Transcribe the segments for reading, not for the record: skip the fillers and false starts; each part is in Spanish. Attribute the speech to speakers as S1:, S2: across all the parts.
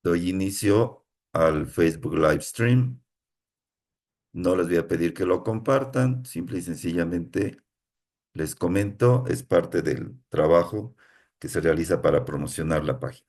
S1: Doy inicio al Facebook Live Stream. No les voy a pedir que lo compartan, simple y sencillamente les comento, es parte del trabajo que se realiza para promocionar la página.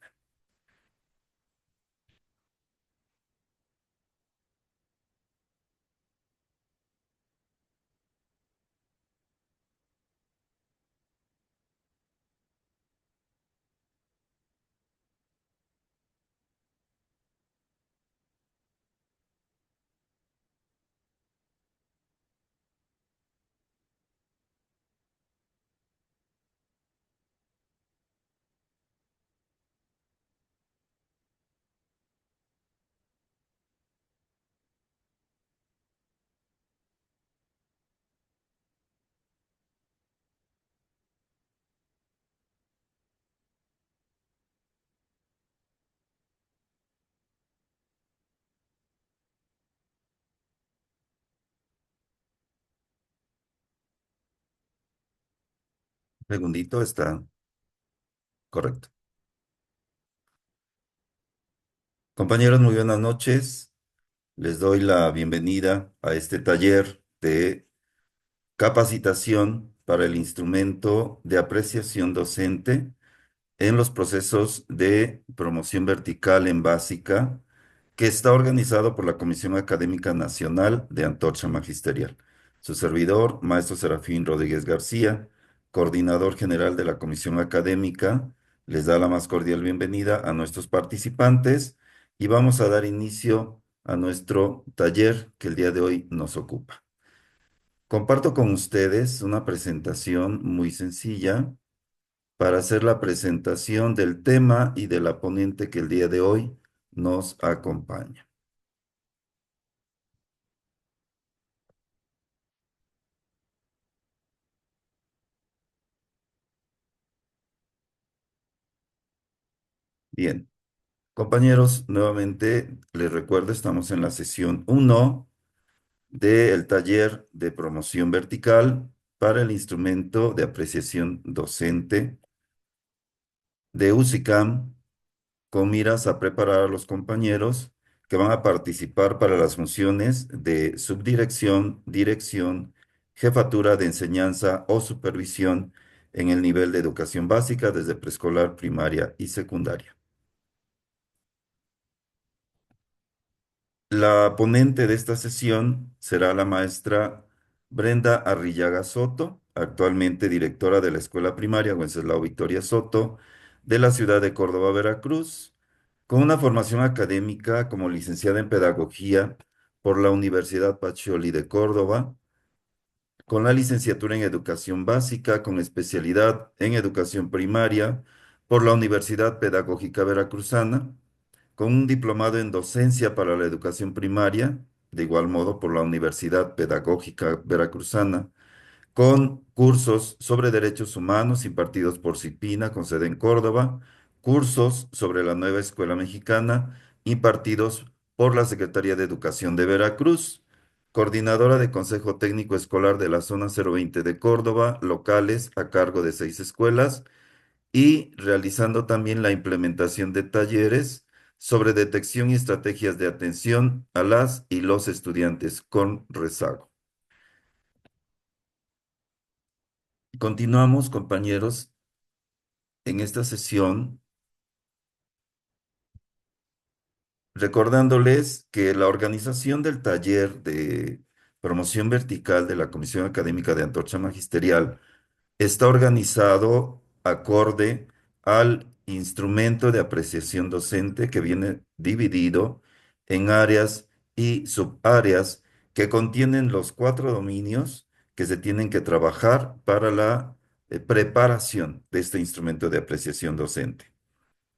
S1: Segundito, está correcto. Compañeros, muy buenas noches. Les doy la bienvenida a este taller de capacitación para el instrumento de apreciación docente en los procesos de promoción vertical en básica, que está organizado por la Comisión Académica Nacional de Antorcha Magisterial. Su servidor, maestro Serafín Rodríguez García, coordinador general de la Comisión Académica, les da la más cordial bienvenida a nuestros participantes y vamos a dar inicio a nuestro taller que el día de hoy nos ocupa. Comparto con ustedes una presentación muy sencilla para hacer la presentación del tema y de la ponente que el día de hoy nos acompaña. Bien, compañeros, nuevamente les recuerdo, estamos en la sesión 1 del taller de promoción vertical para el instrumento de apreciación docente de UCICAM, con miras a preparar a los compañeros que van a participar para las funciones de subdirección, dirección, jefatura de enseñanza o supervisión en el nivel de educación básica desde preescolar, primaria y secundaria. La ponente de esta sesión será la maestra Brenda Arrillaga Soto, actualmente directora de la Escuela Primaria Wenceslao Victoria Soto de la ciudad de Córdoba, Veracruz, con una formación académica como licenciada en Pedagogía por la Universidad Pacioli de Córdoba, con la licenciatura en Educación Básica, con especialidad en Educación Primaria por la Universidad Pedagógica Veracruzana, con un diplomado en Docencia para la Educación Primaria, de igual modo por la Universidad Pedagógica Veracruzana, con cursos sobre derechos humanos impartidos por CIPINA con sede en Córdoba, cursos sobre la nueva escuela mexicana impartidos por la Secretaría de Educación de Veracruz, coordinadora de Consejo Técnico Escolar de la Zona 020 de Córdoba, locales a cargo de 6 escuelas y realizando también la implementación de talleres sobre detección y estrategias de atención a las y los estudiantes con rezago. Continuamos, compañeros, en esta sesión, recordándoles que la organización del taller de promoción vertical de la Comisión Académica de Antorcha Magisterial está organizado acorde al instrumento de apreciación docente que viene dividido en áreas y subáreas que contienen los 4 dominios que se tienen que trabajar para la preparación de este instrumento de apreciación docente.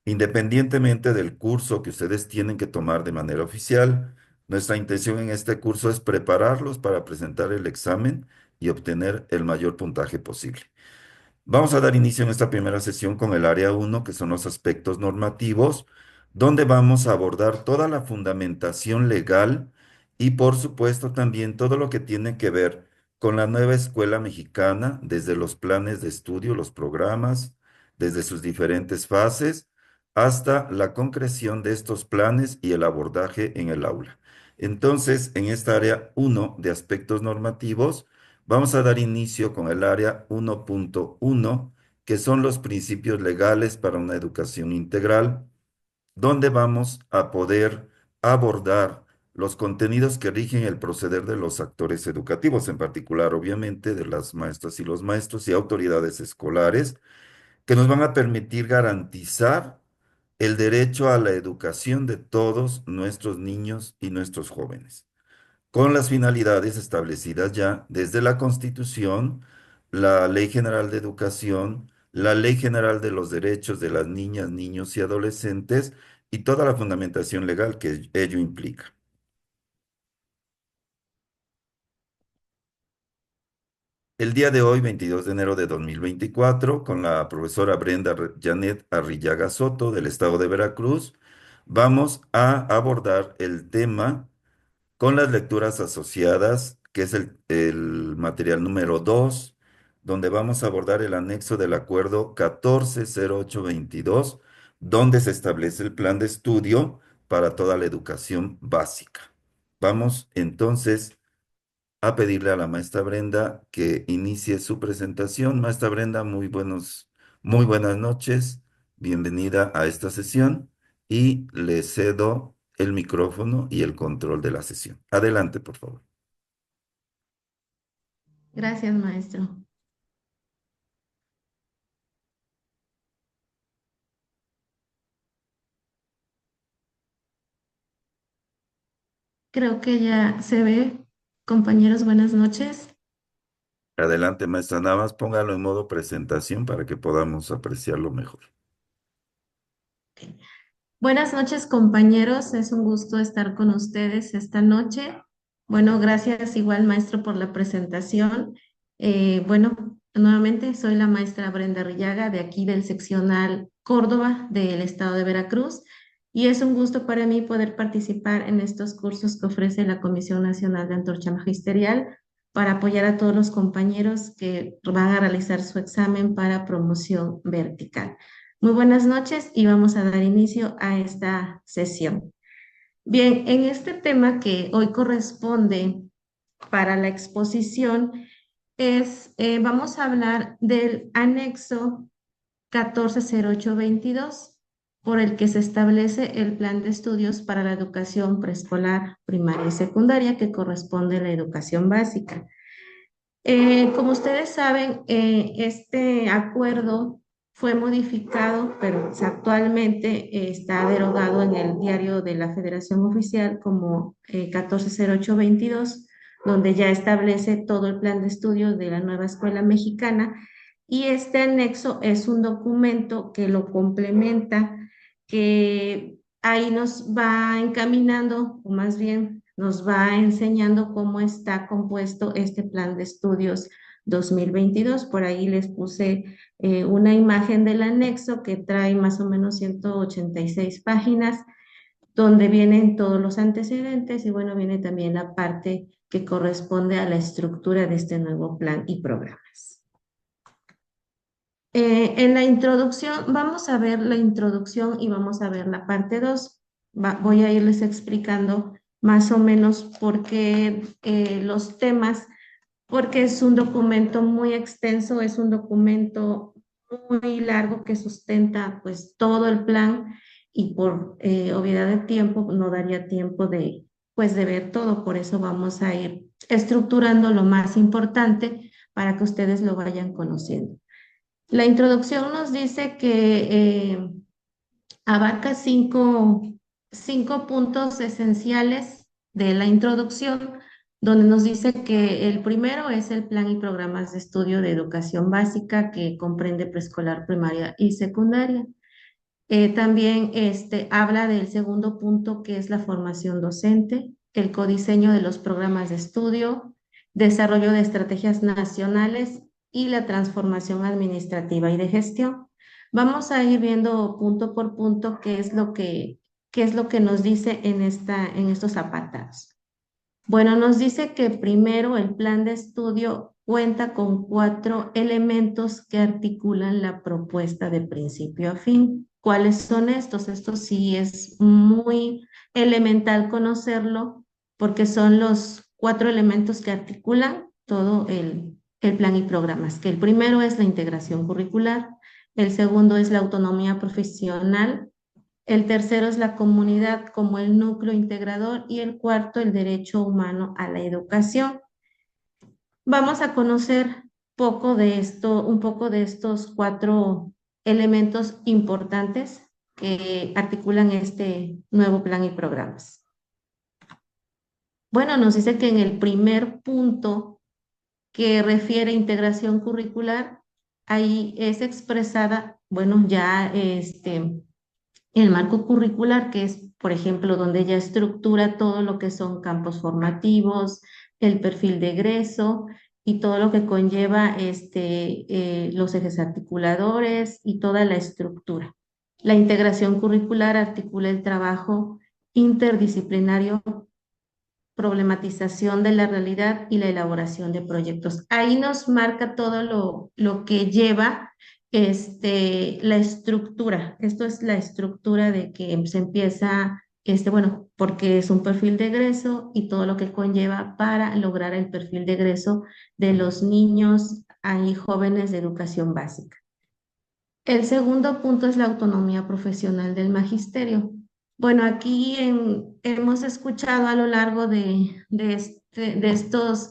S1: Independientemente del curso que ustedes tienen que tomar de manera oficial, nuestra intención en este curso es prepararlos para presentar el examen y obtener el mayor puntaje posible. Vamos a dar inicio en esta primera sesión con el área 1, que son los aspectos normativos, donde vamos a abordar toda la fundamentación legal y, por supuesto, también todo lo que tiene que ver con la nueva escuela mexicana, desde los planes de estudio, los programas, desde sus diferentes fases, hasta la concreción de estos planes y el abordaje en el aula. Entonces, en esta área 1 de aspectos normativos, vamos a dar inicio con el área 1.1, que son los principios legales para una educación integral, donde vamos a poder abordar los contenidos que rigen el proceder de los actores educativos, en particular, obviamente, de las maestras y los maestros y autoridades escolares, que nos van a permitir garantizar el derecho a la educación de todos nuestros niños y nuestros jóvenes, con las finalidades establecidas ya desde la Constitución, la Ley General de Educación, la Ley General de los Derechos de las Niñas, Niños y Adolescentes y toda la fundamentación legal que ello implica. El día de hoy, 22 de enero de 2024, con la profesora Brenda Janet Arrillaga Soto del estado de Veracruz, vamos a abordar el tema con las lecturas asociadas, que es el material número 2, donde vamos a abordar el anexo del acuerdo 140822, donde se establece el plan de estudio para toda la educación básica. Vamos entonces a pedirle a la maestra Brenda que inicie su presentación. Maestra Brenda, muy buenas noches. Bienvenida a esta sesión y le cedo el micrófono y el control de la sesión. Adelante, por favor.
S2: Gracias, maestro. Creo que ya se ve. Compañeros, buenas noches.
S1: Adelante, maestra. Nada más póngalo en modo presentación para que podamos apreciarlo mejor.
S2: Buenas noches, compañeros. Es un gusto estar con ustedes esta noche. Bueno, gracias igual, maestro, por la presentación. Bueno, nuevamente soy la maestra Brenda Rillaga de aquí del seccional Córdoba del estado de Veracruz y es un gusto para mí poder participar en estos cursos que ofrece la Comisión Nacional de Antorcha Magisterial para apoyar a todos los compañeros que van a realizar su examen para promoción vertical. Muy buenas noches y vamos a dar inicio a esta sesión. Bien, en este tema que hoy corresponde para la exposición vamos a hablar del anexo 140822, por el que se establece el plan de estudios para la educación preescolar, primaria y secundaria que corresponde a la educación básica. Como ustedes saben, este acuerdo fue modificado, pero pues, actualmente está derogado en el diario de la Federación Oficial como 140822, donde ya establece todo el plan de estudios de la nueva escuela mexicana. Y este anexo es un documento que lo complementa, que ahí nos va encaminando, o más bien nos va enseñando cómo está compuesto este plan de estudios 2022. Por ahí les puse una imagen del anexo que trae más o menos 186 páginas, donde vienen todos los antecedentes y bueno, viene también la parte que corresponde a la estructura de este nuevo plan y programas. En la introducción, vamos a ver la introducción y vamos a ver la parte 2. Voy a irles explicando más o menos por qué los temas, porque es un documento muy extenso, es un documento muy largo que sustenta pues todo el plan y por obviedad de tiempo no daría tiempo de pues de ver todo, por eso vamos a ir estructurando lo más importante para que ustedes lo vayan conociendo. La introducción nos dice que abarca cinco puntos esenciales de la introducción, donde nos dice que el primero es el plan y programas de estudio de educación básica que comprende preescolar, primaria y secundaria. También habla del segundo punto que es la formación docente, el codiseño de los programas de estudio, desarrollo de estrategias nacionales y la transformación administrativa y de gestión. Vamos a ir viendo punto por punto qué es lo que nos dice en estos apartados. Bueno, nos dice que primero el plan de estudio cuenta con 4 elementos que articulan la propuesta de principio a fin. ¿Cuáles son estos? Esto sí es muy elemental conocerlo porque son los cuatro elementos que articulan todo el plan y programas, que el primero es la integración curricular, el segundo es la autonomía profesional, el tercero es la comunidad como el núcleo integrador y el cuarto el derecho humano a la educación. Vamos a conocer poco de esto, un poco de estos cuatro elementos importantes que articulan este nuevo plan y programas. Bueno, nos dice que en el primer punto que refiere a integración curricular, ahí es expresada, bueno, ya el marco curricular, que es, por ejemplo, donde ya estructura todo lo que son campos formativos, el perfil de egreso y todo lo que conlleva los ejes articuladores y toda la estructura. La integración curricular articula el trabajo interdisciplinario, problematización de la realidad y la elaboración de proyectos. Ahí nos marca todo lo que lleva la estructura. Esto es la estructura de que se empieza, bueno, porque es un perfil de egreso y todo lo que conlleva para lograr el perfil de egreso de los niños y jóvenes de educación básica. El segundo punto es la autonomía profesional del magisterio. Bueno, aquí hemos escuchado a lo largo de estos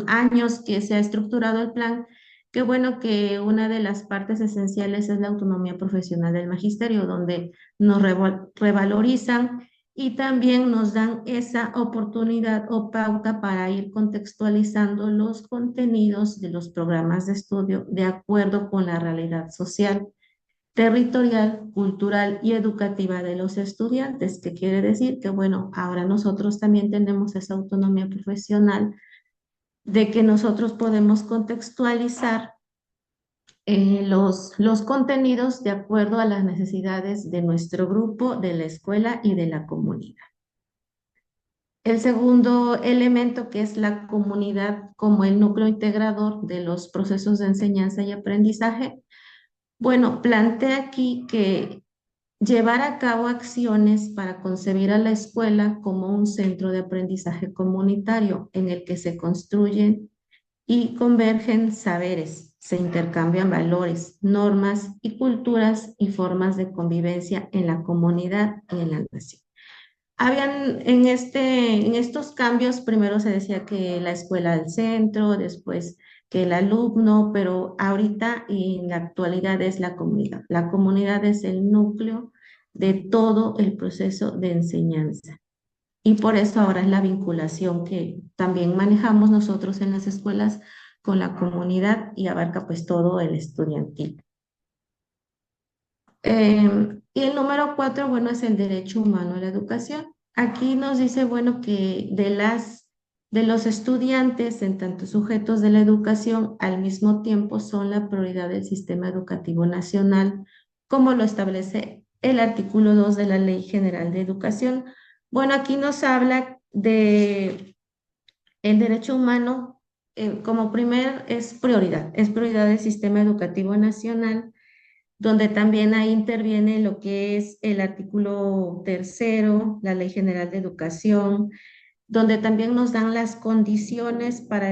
S2: años que se ha estructurado el plan, que bueno que una de las partes esenciales es la autonomía profesional del magisterio, donde nos revalorizan y también nos dan esa oportunidad o pauta para ir contextualizando los contenidos de los programas de estudio de acuerdo con la realidad social, territorial, cultural y educativa de los estudiantes, que quiere decir que, bueno, ahora nosotros también tenemos esa autonomía profesional de que nosotros podemos contextualizar los contenidos de acuerdo a las necesidades de nuestro grupo, de la escuela y de la comunidad. El segundo elemento, que es la comunidad como el núcleo integrador de los procesos de enseñanza y aprendizaje, bueno, plantea aquí que llevar a cabo acciones para concebir a la escuela como un centro de aprendizaje comunitario en el que se construyen y convergen saberes, se intercambian valores, normas y culturas y formas de convivencia en la comunidad y en la nación. Habían en estos cambios, primero se decía que la escuela al centro, después que el alumno, pero ahorita y en la actualidad es la comunidad. La comunidad es el núcleo de todo el proceso de enseñanza. Y por eso ahora es la vinculación que también manejamos nosotros en las escuelas con la comunidad y abarca pues todo el estudiantil. Y el número cuatro, bueno, es el derecho humano a la educación. Aquí nos dice, bueno, que de los estudiantes, en tanto sujetos de la educación, al mismo tiempo son la prioridad del sistema educativo nacional, como lo establece el artículo 2 de la Ley General de Educación. Bueno, aquí nos habla de el derecho humano como primer es prioridad del sistema educativo nacional, donde también ahí interviene lo que es el artículo tercero, la Ley General de Educación, donde también nos dan las condiciones para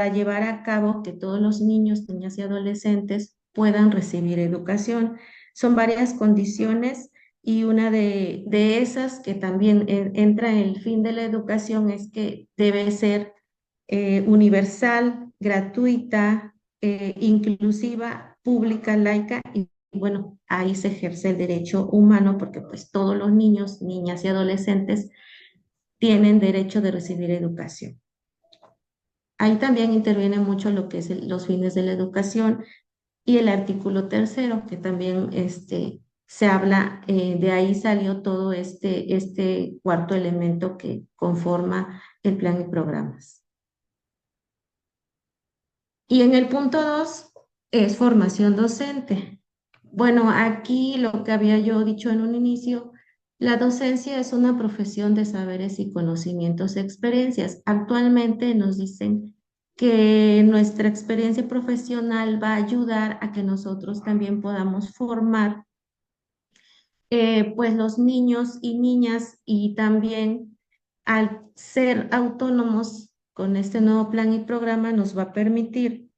S2: llevar a cabo que todos los niños, niñas y adolescentes puedan recibir educación. Son varias condiciones y una de esas que también entra en el fin de la educación es que debe ser universal, gratuita, inclusiva, pública, laica y bueno, ahí se ejerce el derecho humano porque pues todos los niños, niñas y adolescentes tienen derecho de recibir educación. Ahí también interviene mucho lo que es los fines de la educación y el artículo tercero, que también se habla, de ahí salió todo este cuarto elemento que conforma el plan y programas. Y en el punto 2 es formación docente. Bueno, aquí lo que había yo dicho en un inicio, la docencia es una profesión de saberes y conocimientos, experiencias. Actualmente nos dicen que nuestra experiencia profesional va a ayudar a que nosotros también podamos formar pues los niños y niñas y también al ser autónomos con este nuevo plan y programa nos va a permitir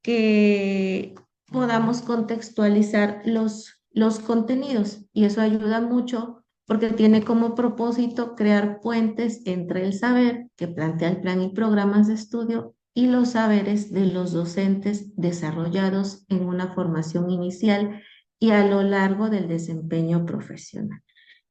S2: que podamos contextualizar los contenidos y eso ayuda mucho porque tiene como propósito crear puentes entre el saber que plantea el plan y programas de estudio y los saberes de los docentes desarrollados en una formación inicial y a lo largo del desempeño profesional.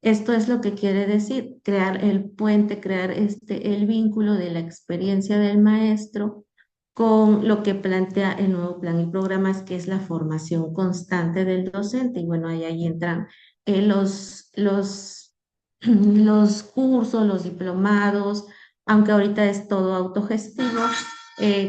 S2: Esto es lo que quiere decir, crear el puente, crear el vínculo de la experiencia del maestro con lo que plantea el nuevo plan y programas, que es la formación constante del docente. Y bueno, ahí entran los cursos, los diplomados, aunque ahorita es todo autogestivo,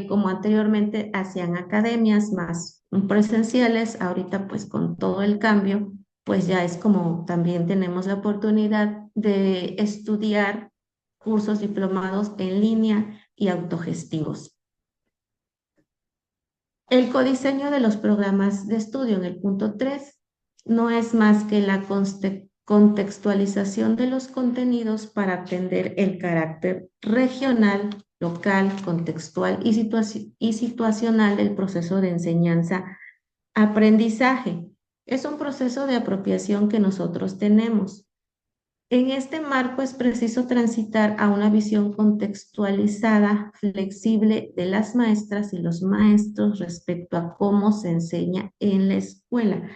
S2: como anteriormente hacían academias más presenciales, ahorita pues con todo el cambio, pues ya es como también tenemos la oportunidad de estudiar cursos diplomados en línea y autogestivos. El codiseño de los programas de estudio en el punto 3 no es más que la contextualización de los contenidos para atender el carácter regional, local, contextual y situacional del proceso de enseñanza-aprendizaje. Es un proceso de apropiación que nosotros tenemos. En este marco es preciso transitar a una visión contextualizada, flexible de las maestras y los maestros respecto a cómo se enseña en la escuela.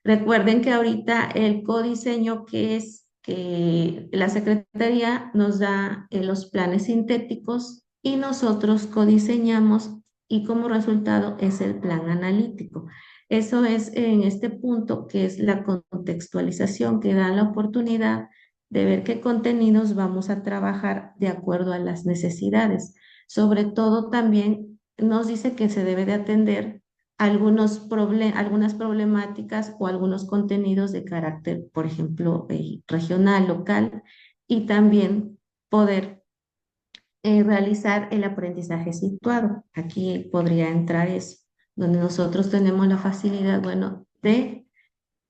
S2: Recuerden que ahorita el codiseño que es que la Secretaría nos da los planes sintéticos y nosotros codiseñamos y como resultado es el plan analítico. Eso es en este punto que es la contextualización que da la oportunidad de ver qué contenidos vamos a trabajar de acuerdo a las necesidades. Sobre todo también nos dice que se debe de atender algunas problemáticas o algunos contenidos de carácter, por ejemplo, regional, local, y también poder realizar el aprendizaje situado. Aquí podría entrar eso, donde nosotros tenemos la facilidad, bueno, de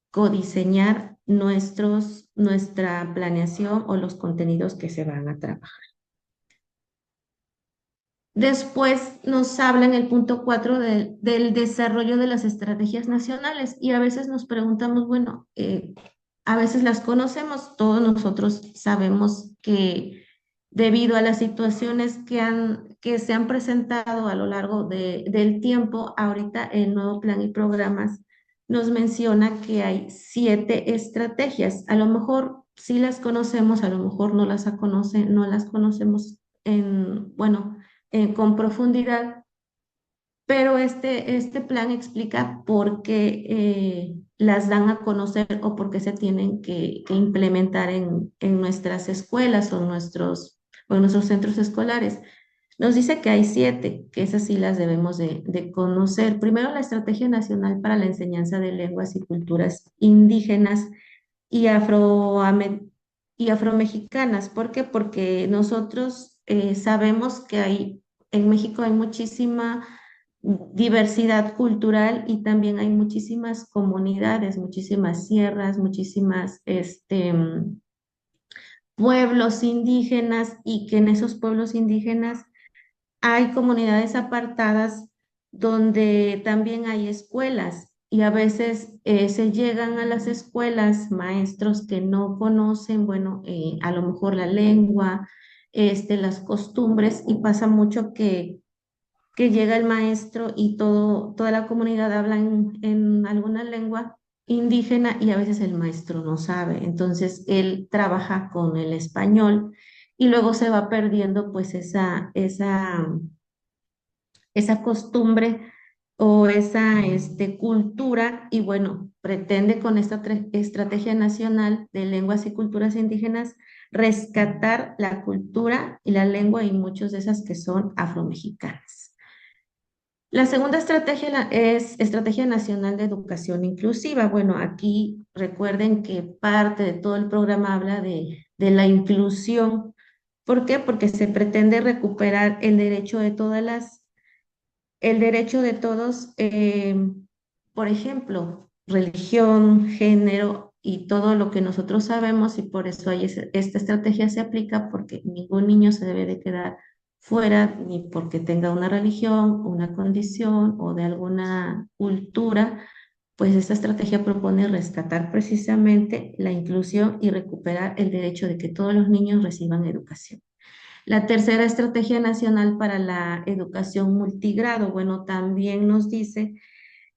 S2: codiseñar nuestra planeación o los contenidos que se van a trabajar. Después nos habla en el punto 4 del desarrollo de las estrategias nacionales y a veces nos preguntamos, bueno, a veces las conocemos, todos nosotros sabemos que debido a las situaciones que se han presentado a lo largo del tiempo, ahorita el nuevo plan y programas nos menciona que hay 7 estrategias. A lo mejor sí las conocemos, a lo mejor no las conocemos bueno, con profundidad, pero este plan explica por qué las dan a conocer o por qué se tienen que implementar en nuestras escuelas o en nuestros centros escolares. Nos dice que hay 7, que esas sí las debemos de conocer. Primero, la Estrategia Nacional para la Enseñanza de Lenguas y Culturas Indígenas y, y afromexicanas. ¿Por qué? Porque nosotros sabemos que en México hay muchísima diversidad cultural y también hay muchísimas comunidades, muchísimas sierras, muchísimas pueblos indígenas y que en esos pueblos indígenas hay comunidades apartadas donde también hay escuelas y a veces se llegan a las escuelas maestros que no conocen, bueno, a lo mejor la lengua, las costumbres y pasa mucho que llega el maestro y toda la comunidad habla en alguna lengua indígena y a veces el maestro no sabe. Entonces él trabaja con el español y luego se va perdiendo pues esa costumbre o esa cultura y bueno, pretende con esta estrategia nacional de lenguas y culturas indígenas rescatar la cultura y la lengua y muchas de esas que son afromexicanas. La segunda estrategia es Estrategia Nacional de Educación Inclusiva. Bueno, aquí recuerden que parte de todo el programa habla de la inclusión. ¿Por qué? Porque se pretende recuperar el derecho de todos, por ejemplo, religión, género y todo lo que nosotros sabemos y por eso esta estrategia se aplica porque ningún niño se debe de quedar fuera ni porque tenga una religión, una condición o de alguna cultura, pues esta estrategia propone rescatar precisamente la inclusión y recuperar el derecho de que todos los niños reciban educación. La tercera estrategia nacional para la educación multigrado, bueno, también nos dice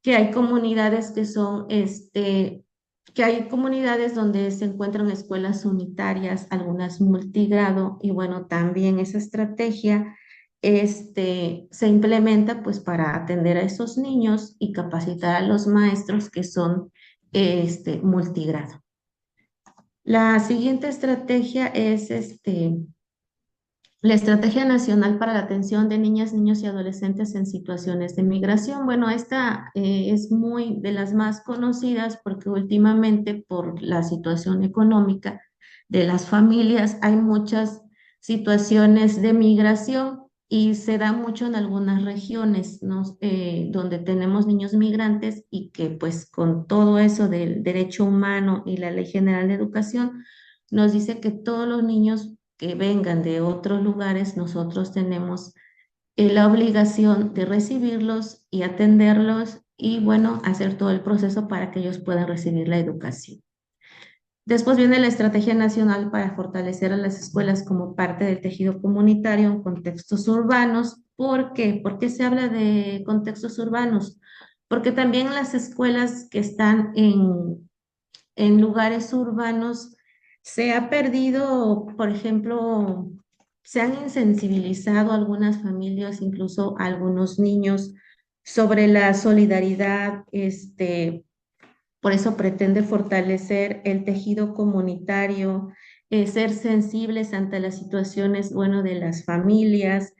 S2: que hay comunidades que son, que hay comunidades donde se encuentran escuelas unitarias, algunas multigrado, y bueno, también esa estrategia, se implementa pues para atender a esos niños y capacitar a los maestros que son, multigrado. La siguiente estrategia es, la Estrategia Nacional para la Atención de Niñas, Niños y Adolescentes en Situaciones de Migración. Bueno, esta es muy de las más conocidas porque últimamente por la situación económica de las familias hay muchas situaciones de migración y se da mucho en algunas regiones, ¿no? Donde tenemos niños migrantes y que pues con todo eso del derecho humano y la Ley General de Educación nos dice que todos los niños que vengan de otros lugares, nosotros tenemos la obligación de recibirlos y atenderlos y, bueno, hacer todo el proceso para que ellos puedan recibir la educación. Después viene la Estrategia Nacional para fortalecer a las escuelas como parte del tejido comunitario en contextos urbanos. ¿Por qué? ¿Por qué se habla de contextos urbanos? Porque también las escuelas que están en lugares urbanos se ha perdido, por ejemplo, se han insensibilizado algunas familias, incluso algunos niños, sobre la solidaridad, por eso pretende fortalecer el tejido comunitario, ser sensibles ante las situaciones, bueno, de las familias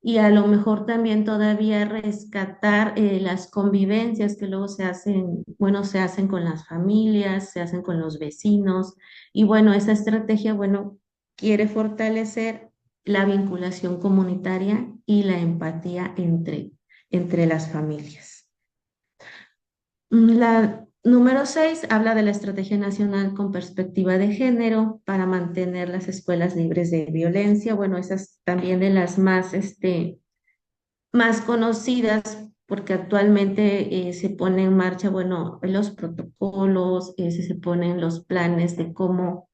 S2: y a lo mejor también todavía rescatar las convivencias que luego se hacen, bueno, se hacen con las familias, se hacen con los vecinos y bueno, esa estrategia, bueno, quiere fortalecer la vinculación comunitaria y la empatía entre las familias. La número 6 habla de la Estrategia Nacional con Perspectiva de Género para mantener las escuelas libres de violencia. Bueno, esas también de las más, más conocidas porque actualmente se pone en marcha, bueno, los protocolos, se ponen los planes de cómo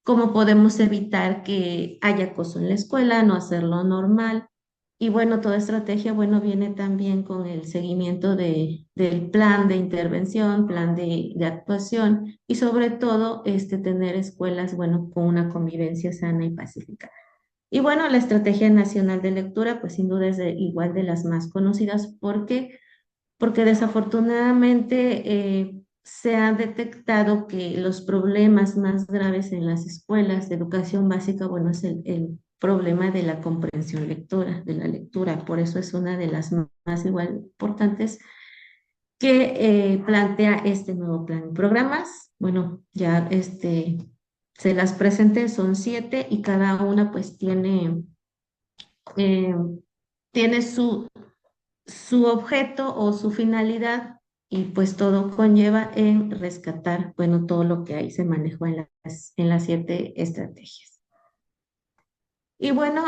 S2: podemos evitar que haya acoso en la escuela, no hacerlo normal. Y bueno, toda estrategia, bueno, viene también con el seguimiento del plan de intervención, plan de actuación y sobre todo tener escuelas, bueno, con una convivencia sana y pacífica. Y bueno, la Estrategia Nacional de Lectura, pues sin duda es igual de las más conocidas porque porque desafortunadamente se ha detectado que los problemas más graves en las escuelas de educación básica, bueno, es el problema de la comprensión lectora, de la lectura. Por eso es una de las más igual importantes que plantea este nuevo plan. Programas, bueno, ya se las presenté, son 7 y cada una pues eh, tiene su objeto o su finalidad y pues todo conlleva en rescatar, bueno, todo lo que ahí se manejó en las 7 estrategias. Y bueno,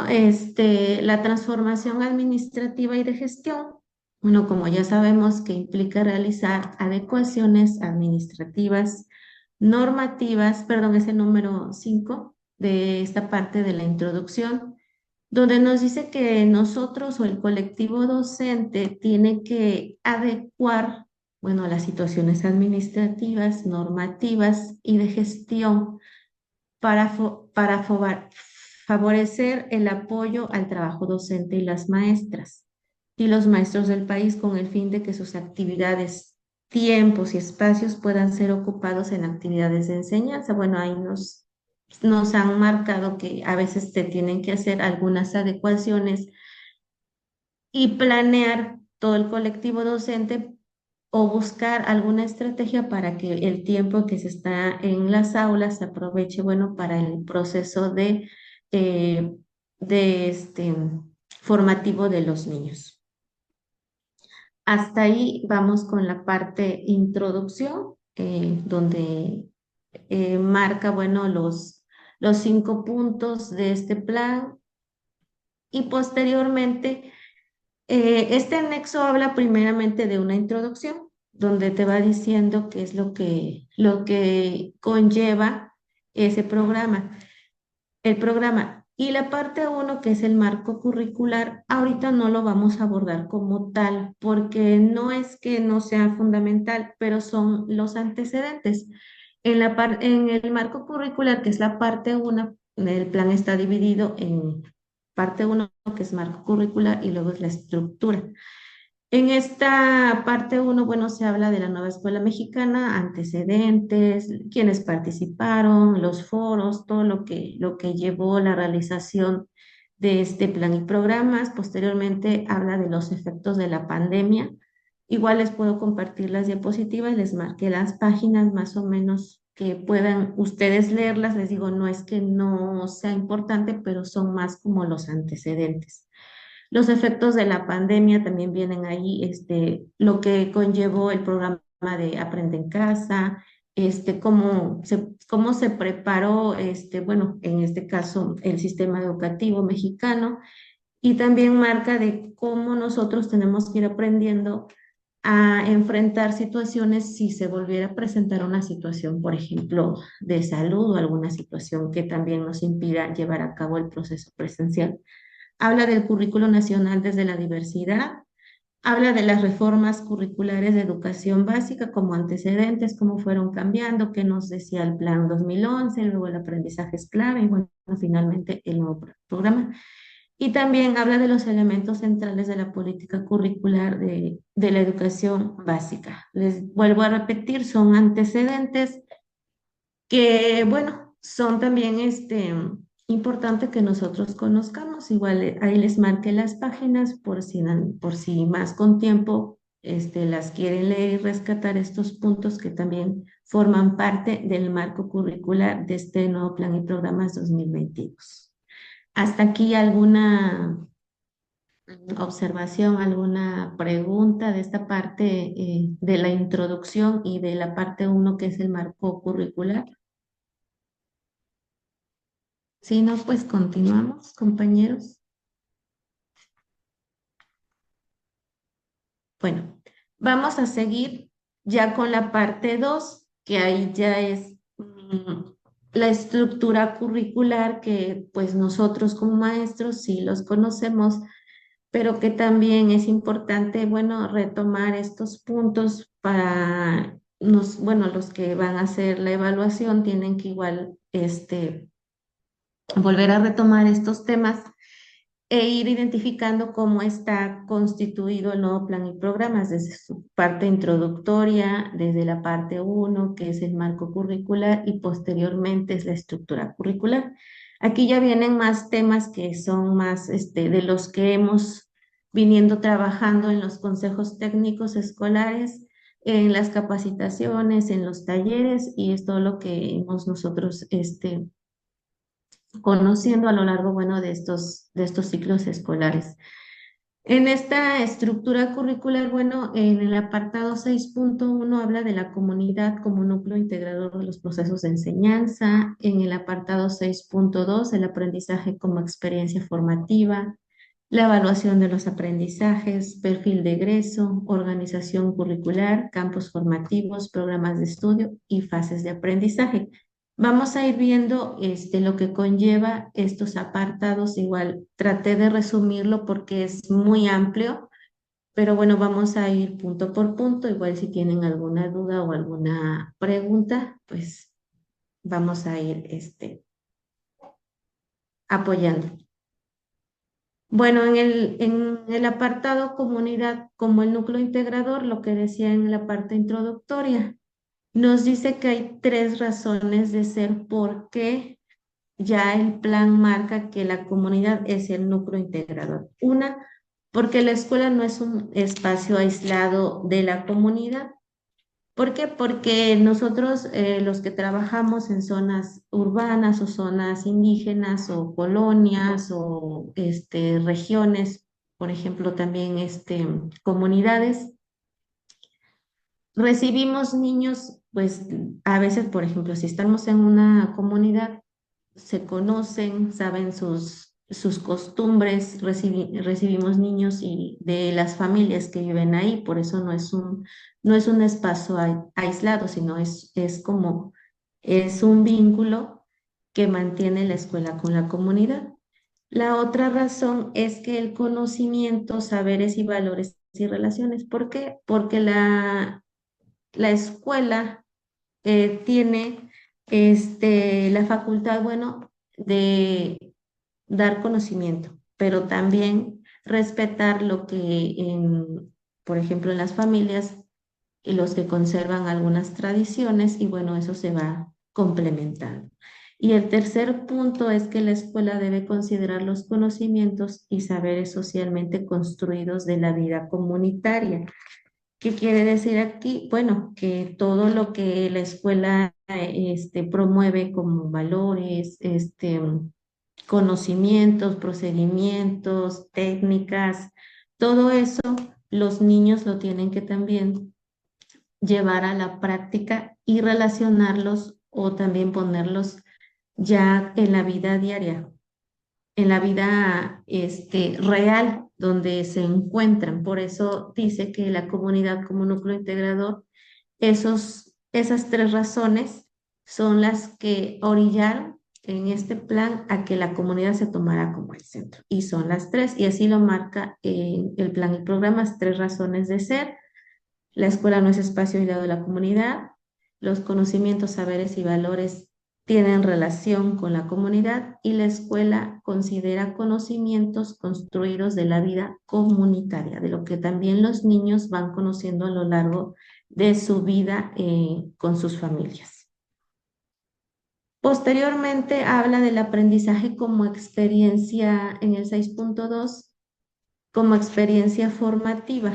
S2: la transformación administrativa y de gestión, bueno, como ya sabemos que implica realizar adecuaciones administrativas, normativas, perdón, es el número 5 de esta parte de la introducción donde nos dice que nosotros o el colectivo docente tiene que adecuar, bueno, las situaciones administrativas, normativas y de gestión para favorecer el apoyo al trabajo docente y las maestras y los maestros del país con el fin de que sus actividades, tiempos y espacios puedan ser ocupados en actividades de enseñanza. Bueno, ahí nos han marcado que a veces te tienen que hacer algunas adecuaciones y planear todo el colectivo docente o buscar alguna estrategia para que el tiempo que se está en las aulas se aproveche, bueno, para el proceso eh, de formativo de los niños. Hasta ahí vamos con la parte introducción, donde marca, bueno, los 5 puntos de este plan y posteriormente este anexo habla primeramente de una introducción, donde te va diciendo qué es lo que conlleva ese programa, el programa. Y la parte uno, que es el marco curricular, ahorita no lo vamos a abordar como tal, porque no es que no sea fundamental, pero son los antecedentes. En el marco curricular, que es la parte uno, el plan está dividido en parte uno, que es marco curricular, y luego es la estructura. En esta parte uno, bueno, se habla de la nueva escuela mexicana, antecedentes, quienes participaron, los foros, todo lo que llevó la realización de este plan y programas. Posteriormente habla de los efectos de la pandemia. Igual les puedo compartir las diapositivas, les marqué las páginas más o menos que puedan ustedes leerlas. Les digo, no es que no sea importante, pero son más como los antecedentes. Los efectos de la pandemia también vienen ahí, lo que conllevó el programa de Aprende en Casa, cómo se preparó, bueno, en este caso, el sistema educativo mexicano, y también marca de cómo nosotros tenemos que ir aprendiendo a enfrentar situaciones si se volviera a presentar una situación, por ejemplo, de salud o alguna situación que también nos impida llevar a cabo el proceso presencial. Habla del currículo nacional desde la diversidad, habla de las reformas curriculares de educación básica como antecedentes, cómo fueron cambiando, qué nos decía el plan 2011, luego el aprendizaje es clave y bueno, finalmente el nuevo programa. Y también habla de los elementos centrales de la política curricular de la educación básica. Les vuelvo a repetir, son antecedentes que, bueno, son también importante que nosotros conozcamos. Igual ahí les marqué las páginas por si más con tiempo las quieren leer y rescatar estos puntos que también forman parte del marco curricular de este nuevo plan y programas 2022. ¿Hasta aquí alguna observación, alguna pregunta de esta parte de la introducción y de la parte uno que es el marco curricular? Si no, pues continuamos, compañeros. Bueno, vamos a seguir ya con la parte 2, que ahí ya es la estructura curricular que pues nosotros como maestros sí los conocemos, pero que también es importante, bueno, retomar estos puntos para bueno, los que van a hacer la evaluación tienen que igual, volver a retomar estos temas e ir identificando cómo está constituido el nuevo plan y programas desde su parte introductoria, desde la parte uno que es el marco curricular, y posteriormente es la estructura curricular. Aquí ya vienen más temas que son más de los que hemos viniendo trabajando en los consejos técnicos escolares, en las capacitaciones, en los talleres, y es todo lo que hemos nosotros conociendo a lo largo, bueno, de estos ciclos escolares. En esta estructura curricular, bueno, en el apartado 6.1 habla de la comunidad como núcleo integrador de los procesos de enseñanza. En el apartado 6.2, el aprendizaje como experiencia formativa, la evaluación de los aprendizajes, perfil de egreso, organización curricular, campos formativos, programas de estudio y fases de aprendizaje. Vamos a ir viendo lo que conlleva estos apartados. Igual traté de resumirlo porque es muy amplio, pero bueno, vamos a ir punto por punto. Igual si tienen alguna duda o alguna pregunta, pues vamos a ir apoyando. Bueno, en el apartado comunidad como el núcleo integrador, lo que decía en la parte introductoria, nos dice que hay 3 razones de ser por qué ya el plan marca que la comunidad es el núcleo integrador. Una, porque la escuela no es un espacio aislado de la comunidad. ¿Por qué? Porque nosotros, los que trabajamos en zonas urbanas o zonas indígenas o colonias o regiones, por ejemplo, también comunidades, recibimos niños pues a veces, por ejemplo, si estamos en una comunidad, se conocen, saben sus costumbres, recibimos niños y de las familias que viven ahí, por eso no es un espacio aislado, sino es como, es un vínculo que mantiene la escuela con la comunidad. La otra razón es que el conocimiento, saberes y valores y relaciones. ¿Por qué? Porque la escuela tiene la facultad, bueno, de dar conocimiento, pero también respetar lo que, por ejemplo, en las familias y los que conservan algunas tradiciones y bueno, eso se va complementando. Y el tercer punto es que la escuela debe considerar los conocimientos y saberes socialmente construidos de la vida comunitaria. ¿Qué quiere decir aquí? Bueno, que todo lo que la escuela promueve como valores, conocimientos, procedimientos, técnicas, todo eso los niños lo tienen que también llevar a la práctica y relacionarlos o también ponerlos ya en la vida diaria, en la vida real donde se encuentran. Por eso dice que la comunidad como núcleo integrador, esas tres razones son las que orillaron en este plan a que la comunidad se tomara como el centro. Y son las tres, y así lo marca en el plan y programas, tres razones de ser. La escuela no es espacio aislado de la comunidad. Los conocimientos, saberes y valores tienen relación con la comunidad y la escuela considera conocimientos construidos de la vida comunitaria, de lo que también los niños van conociendo a lo largo de su vida con sus familias. Posteriormente habla del aprendizaje como experiencia en el 6.2 como experiencia formativa.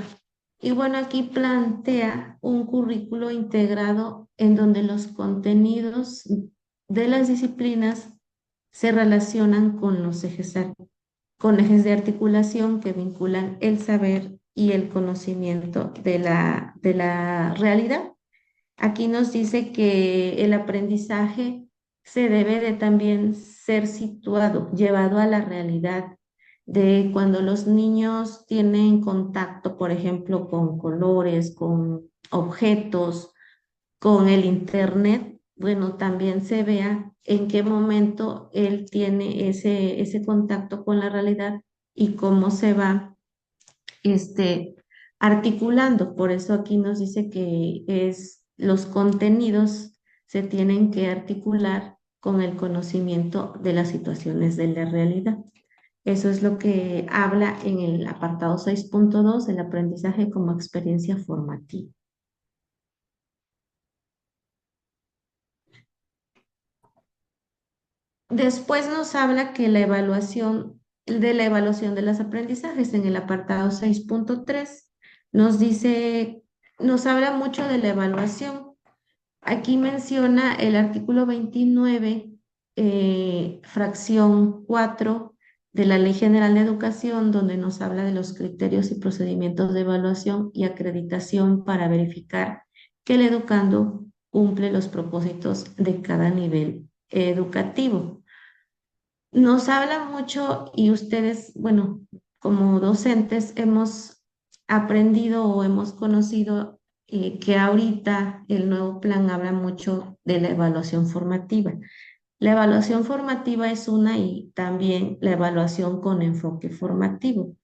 S2: Y bueno, aquí plantea un currículo integrado en donde los contenidos de las disciplinas se relacionan con los con ejes de articulación que vinculan el saber y el conocimiento de la realidad. Aquí nos dice que el aprendizaje se debe de también ser situado, llevado a la realidad de cuando los niños tienen contacto, por ejemplo, con colores, con objetos, con el internet, bueno, también se vea en qué momento él tiene ese contacto con la realidad y cómo se va este, articulando. Por eso aquí nos dice que los contenidos se tienen que articular con el conocimiento de las situaciones de la realidad. Eso es lo que habla en el apartado 6.2 el aprendizaje como experiencia formativa. Después nos habla que la evaluación de los aprendizajes en el apartado 6.3 nos dice, nos habla mucho de la evaluación. Aquí menciona el artículo 29, fracción 4 de la Ley General de Educación, donde nos habla de los criterios y procedimientos de evaluación y acreditación para verificar que el educando cumple los propósitos de cada nivel educativo. Nos habla mucho y ustedes, bueno, como docentes hemos aprendido o hemos conocido que ahorita el nuevo plan habla mucho de la evaluación formativa. La evaluación formativa es una y también la evaluación con enfoque formativo.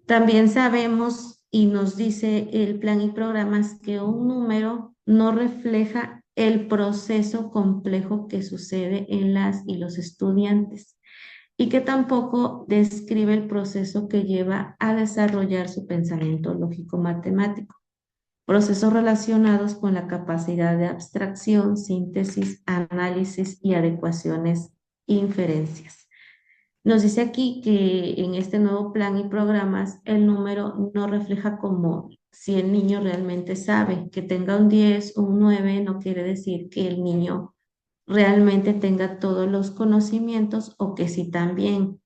S2: También sabemos y nos dice el plan y programas que un número no refleja el proceso complejo que sucede en las y los estudiantes y que tampoco describe el proceso que lleva a desarrollar su pensamiento lógico-matemático, procesos relacionados con la capacidad de abstracción, síntesis, análisis y adecuaciones, inferencias. Nos dice aquí que en este nuevo plan y programas el número no refleja como si el niño realmente sabe. Que tenga un 10 o un 9 no quiere decir que el niño realmente tenga todos los conocimientos o que si también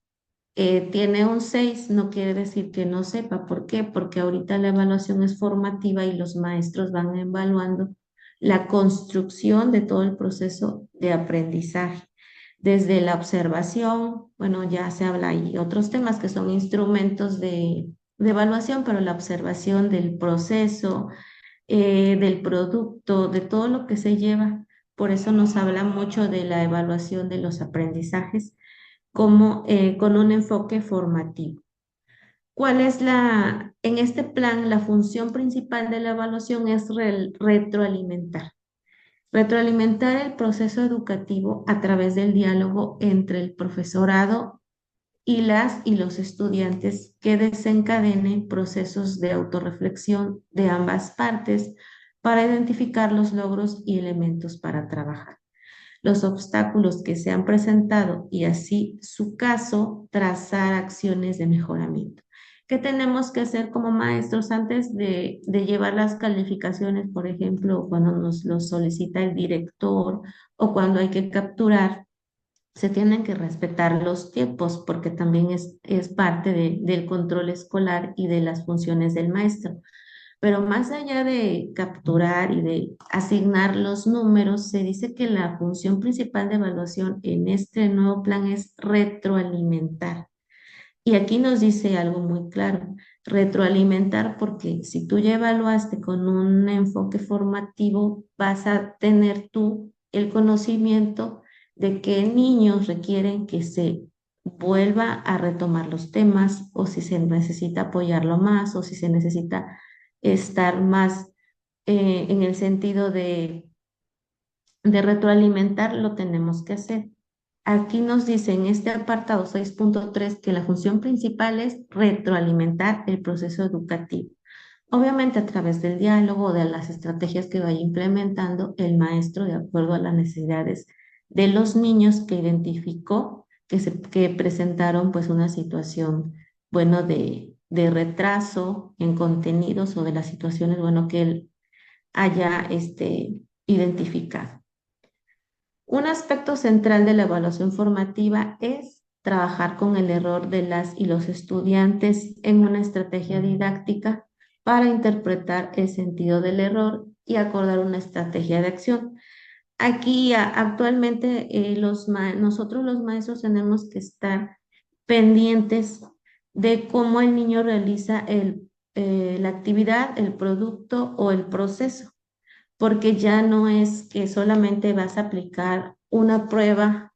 S2: tiene un 6 no quiere decir que no sepa. ¿Por qué? Porque ahorita la evaluación es formativa y los maestros van evaluando la construcción de todo el proceso de aprendizaje, desde la observación, bueno, ya se habla ahí otros temas que son instrumentos de evaluación, pero la observación del proceso, del producto, de todo lo que se lleva. Por eso nos habla mucho de la evaluación de los aprendizajes como con un enfoque formativo. ¿Cuál es en este plan, la función principal de la evaluación es retroalimentar? Retroalimentar el proceso educativo a través del diálogo entre el profesorado y las y los estudiantes que desencadenen procesos de autorreflexión de ambas partes para identificar los logros y elementos para trabajar, los obstáculos que se han presentado y así su caso, trazar acciones de mejoramiento. ¿Qué tenemos que hacer como maestros antes de llevar las calificaciones, por ejemplo, cuando nos lo solicita el director o cuando hay que capturar? Se tienen que respetar los tiempos porque también es parte del control escolar y de las funciones del maestro. Pero más allá de capturar y de asignar los números, se dice que la función principal de evaluación en este nuevo plan es retroalimentar. Y aquí nos dice algo muy claro, retroalimentar porque si tú ya evaluaste con un enfoque formativo, vas a tener tú el conocimiento de qué niños requieren que se vuelva a retomar los temas o si se necesita apoyarlo más o si se necesita estar más en el sentido de retroalimentar, lo tenemos que hacer. Aquí nos dice en este apartado 6.3 que la función principal es retroalimentar el proceso educativo. Obviamente a través del diálogo, de las estrategias que vaya implementando el maestro de acuerdo a las necesidades de los niños que identificó que presentaron pues una situación, bueno, de retraso en contenidos o de las situaciones, bueno, que él haya identificado. Un aspecto central de la evaluación formativa es trabajar con el error de las y los estudiantes en una estrategia didáctica para interpretar el sentido del error y acordar una estrategia de acción. Aquí actualmente nosotros los maestros tenemos que estar pendientes de cómo el niño realiza la actividad, el producto o el proceso porque ya no es que solamente vas a aplicar una prueba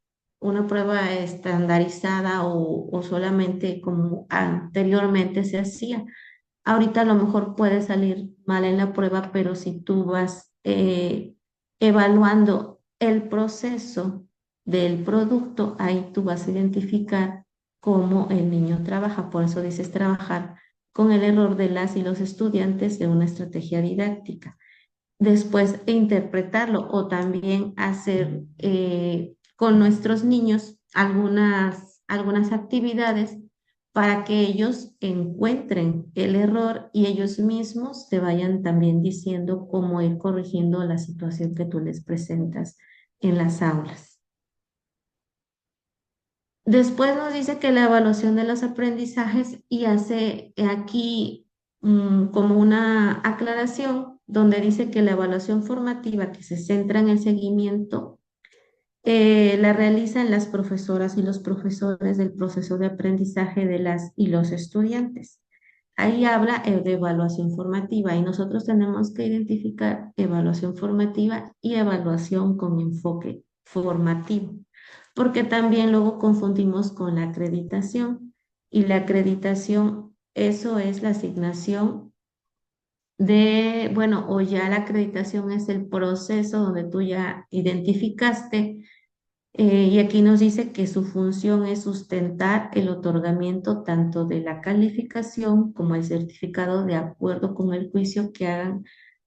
S2: estandarizada o solamente como anteriormente se hacía. Ahorita a lo mejor puede salir mal en la prueba, pero si tú vas evaluando el proceso del producto, ahí tú vas a identificar cómo el niño trabaja. Por eso dices trabajar con el error de las y los estudiantes de una estrategia didáctica después interpretarlo o también hacer con nuestros niños algunas actividades para que ellos encuentren el error y ellos mismos te vayan también diciendo cómo ir corrigiendo la situación que tú les presentas en las aulas. Después nos dice que la evaluación de los aprendizajes y hace aquí como una aclaración donde dice que la evaluación formativa que se centra en el seguimiento la realizan las profesoras y los profesores del proceso de aprendizaje de las y los estudiantes. Ahí habla de evaluación formativa y nosotros tenemos que identificar evaluación formativa y evaluación con enfoque formativo, porque también luego confundimos con la acreditación y la acreditación, eso es la asignación bueno, o ya la acreditación es el proceso donde tú ya identificaste y aquí nos dice que su función es sustentar el otorgamiento tanto de la calificación como el certificado de acuerdo con el juicio que hagan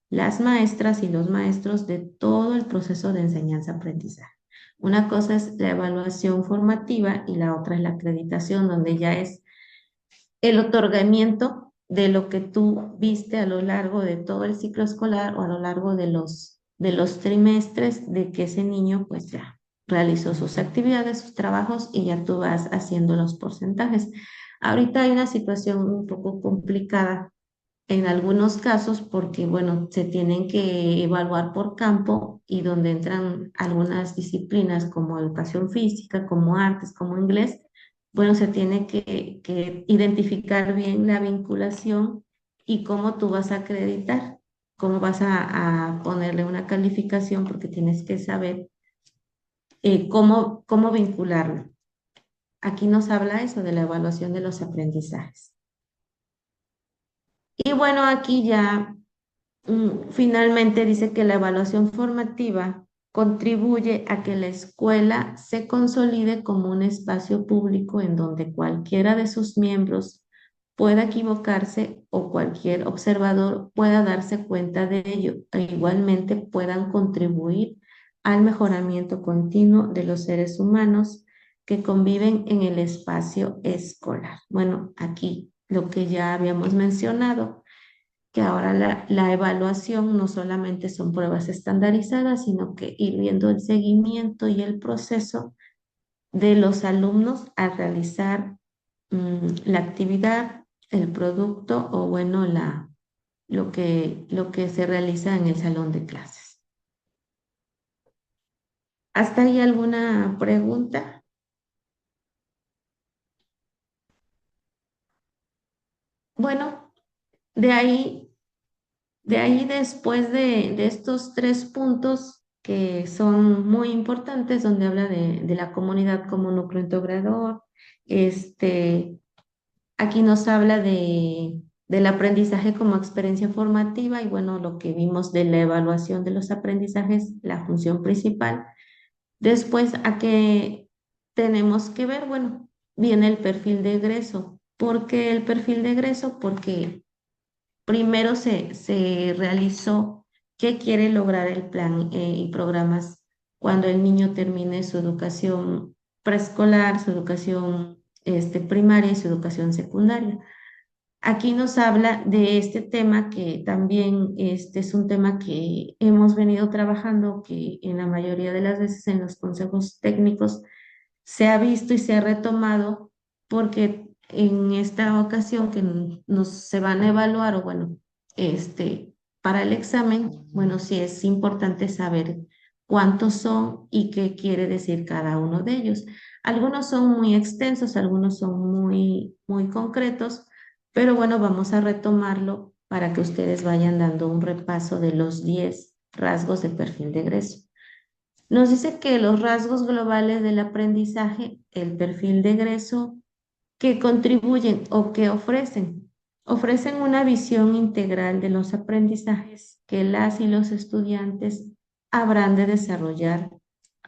S2: las maestras y los maestros de todo el proceso de enseñanza-aprendizaje. Una cosa es la evaluación formativa y la otra es la acreditación, donde ya es el otorgamiento de lo que tú viste a lo largo de todo el ciclo escolar o a lo largo de los trimestres de que ese niño pues ya realizó sus actividades, sus trabajos y ya tú vas haciendo los porcentajes. Ahorita hay una situación un poco complicada en algunos casos porque, bueno, se tienen que evaluar por campo y donde entran algunas disciplinas como educación física, como artes, como inglés, bueno, se tiene que identificar bien la vinculación y cómo tú vas a acreditar, cómo vas a ponerle una calificación porque tienes que saber cómo vincularlo. Aquí nos habla eso de la evaluación de los aprendizajes. Y bueno, aquí ya finalmente dice que la evaluación formativa contribuye a que la escuela se consolide como un espacio público en donde cualquiera de sus miembros pueda equivocarse o cualquier observador pueda darse cuenta de ello e igualmente puedan contribuir al mejoramiento continuo de los seres humanos que conviven en el espacio escolar. Bueno, aquí lo que ya habíamos mencionado que ahora la evaluación no solamente son pruebas estandarizadas, sino que ir viendo el seguimiento y el proceso de los alumnos al realizar la actividad, el producto o bueno, lo que se realiza en el salón de clases. ¿Hasta ahí alguna pregunta? Bueno, de ahí De ahí después de estos tres puntos que son muy importantes, donde habla de la comunidad como núcleo integrador, este, aquí nos habla del aprendizaje como experiencia formativa y bueno, lo que vimos de la evaluación de los aprendizajes, la función principal. Después, ¿a qué tenemos que ver? Bueno, viene el perfil de egreso. ¿Por qué el perfil de egreso? Porque primero se realizó qué quiere lograr el plan y programas cuando el niño termine su educación preescolar, su educación primaria y su educación secundaria. Aquí nos habla de este tema que también es un tema que hemos venido trabajando, que en la mayoría de las veces en los consejos técnicos se ha visto y se ha retomado porque en esta ocasión que nos se van a evaluar o bueno, para el examen, bueno, sí es importante saber cuántos son y qué quiere decir cada uno de ellos. Algunos son muy extensos, algunos son muy concretos, pero bueno, vamos a retomarlo para que ustedes vayan dando un repaso de los 10 rasgos de perfil de egreso. Nos dice que los rasgos globales del aprendizaje, el perfil de egreso, que contribuyen o que ofrecen una visión integral de los aprendizajes que las y los estudiantes habrán de desarrollar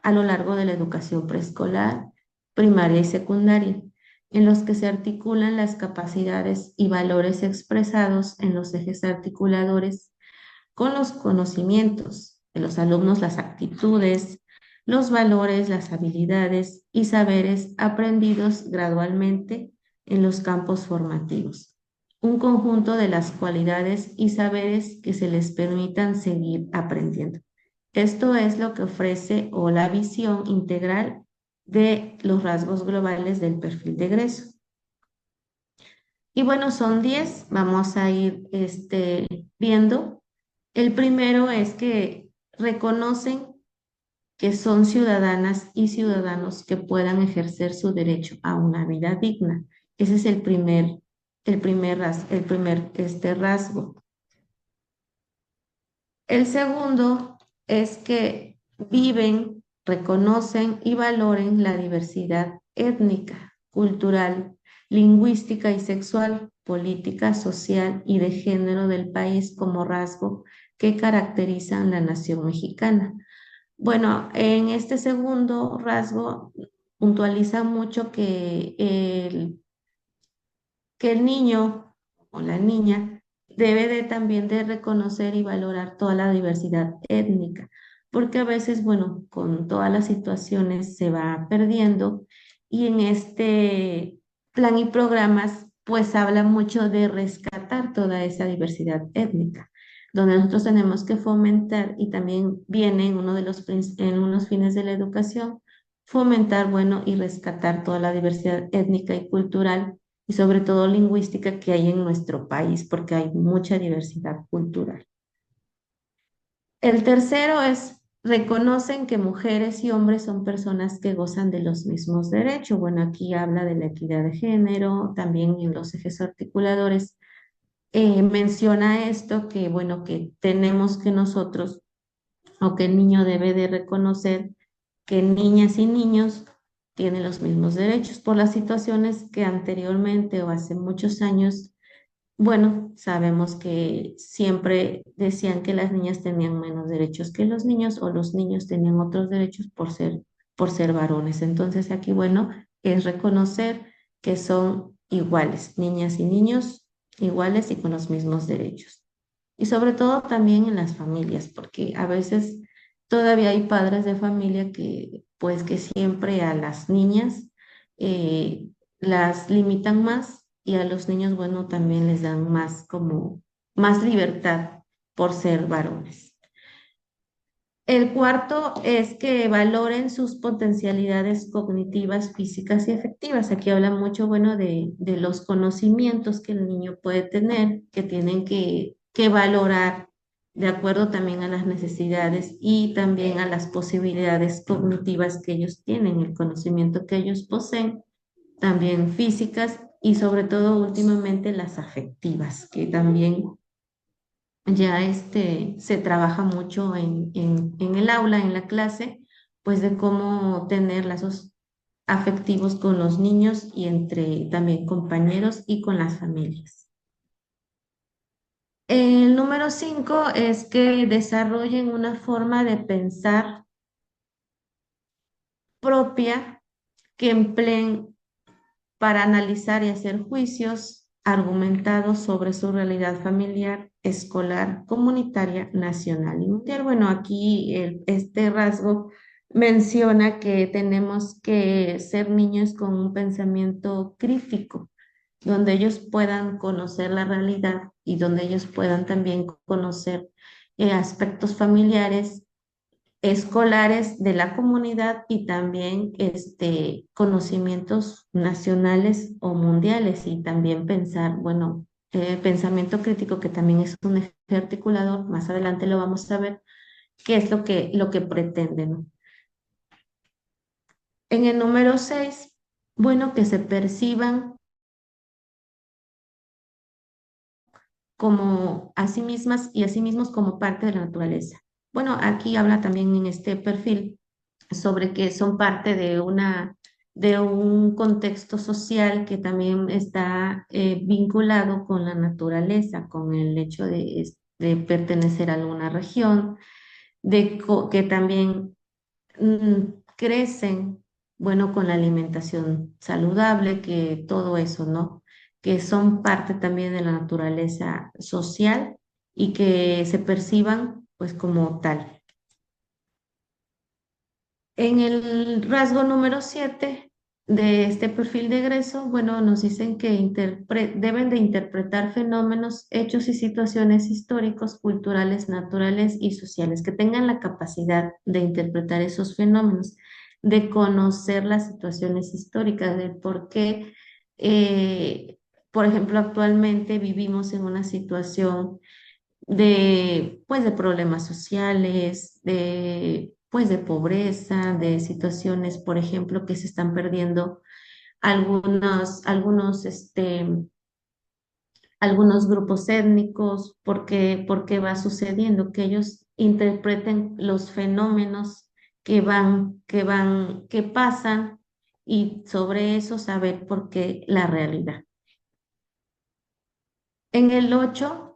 S2: a lo largo de la educación preescolar, primaria y secundaria, en los que se articulan las capacidades y valores expresados en los ejes articuladores con los conocimientos de los alumnos, las actitudes, los valores, las habilidades y saberes aprendidos gradualmente en los campos formativos. Un conjunto de las cualidades y saberes que se les permitan seguir aprendiendo. Esto es lo que ofrece o la visión integral de los rasgos globales del perfil de egreso. Y bueno, son 10, vamos a ir viendo. El primero es que reconocen que son ciudadanas y ciudadanos que puedan ejercer su derecho a una vida digna. Ese es el primer rasgo. El segundo es que viven, reconocen y valoren la diversidad étnica, cultural, lingüística y sexual, política, social y de género del país como rasgo que caracterizan la nación mexicana. Bueno, en este segundo rasgo puntualiza mucho que el niño o la niña debe de también de reconocer y valorar toda la diversidad étnica, porque a veces, bueno, con todas las situaciones se va perdiendo y en este plan y programas pues habla mucho de rescatar toda esa diversidad étnica, donde nosotros tenemos que fomentar y también viene en en unos fines de la educación, fomentar, bueno, y rescatar toda la diversidad étnica y cultural y sobre todo lingüística que hay en nuestro país, porque hay mucha diversidad cultural. El tercero es, reconocen que mujeres y hombres son personas que gozan de los mismos derechos. Bueno, aquí habla de la equidad de género, también en los ejes articuladores menciona esto, que bueno, que tenemos que nosotros, o que el niño debe de reconocer que niñas y niños tienen los mismos derechos por las situaciones que anteriormente o hace muchos años, bueno, sabemos que siempre decían que las niñas tenían menos derechos que los niños o los niños tenían otros derechos por ser varones. Entonces aquí, bueno, es reconocer que son iguales, niñas y niños iguales y con los mismos derechos. Y sobre todo también en las familias, porque a veces todavía hay padres de familia que pues que siempre a las niñas eh, las limitan más y a los niños, bueno, también les dan más como más libertad por ser varones. El cuarto es que valoren sus potencialidades cognitivas, físicas y afectivas. Aquí habla mucho, bueno, de los conocimientos que el niño puede tener, que tienen que valorar de acuerdo también a las necesidades y también a las posibilidades cognitivas que ellos tienen, el conocimiento que ellos poseen, también físicas y sobre todo últimamente las afectivas, que también ya se trabaja mucho en el aula, en la clase, pues de cómo tener lazos afectivos con los niños y entre también compañeros y con las familias. El número 5 es que desarrollen una forma de pensar propia que empleen para analizar y hacer juicios argumentados sobre su realidad familiar, escolar, comunitaria, nacional y mundial. Bueno, aquí este rasgo menciona que tenemos que ser niños con un pensamiento crítico, donde ellos puedan conocer la realidad y donde ellos puedan también conocer aspectos familiares escolares de la comunidad y también conocimientos nacionales o mundiales y también pensar, bueno, pensamiento crítico que también es un eje articulador, más adelante lo vamos a ver, qué es lo que pretende, ¿no? En el número 6 bueno, que se perciban como a sí mismas y a sí mismos como parte de la naturaleza. Bueno, aquí habla también en este perfil sobre que son parte de un contexto social que también está vinculado con la naturaleza, con el hecho de pertenecer a alguna región, que también crecen, bueno, con la alimentación saludable, que todo eso, ¿no? Que son parte también de la naturaleza social y que se perciban pues como tal. En el rasgo número 7 de este perfil de egreso, bueno, nos dicen que deben de interpretar fenómenos, hechos y situaciones históricos, culturales, naturales y sociales, que tengan la capacidad de interpretar esos fenómenos, de conocer las situaciones históricas, de por qué, por ejemplo, actualmente vivimos en una situación pues, de problemas sociales, pues, de pobreza, de situaciones, por ejemplo, que se están perdiendo algunos, algunos grupos étnicos, por qué va sucediendo, que ellos interpreten los fenómenos que pasan y sobre eso saber por qué la realidad. En el 8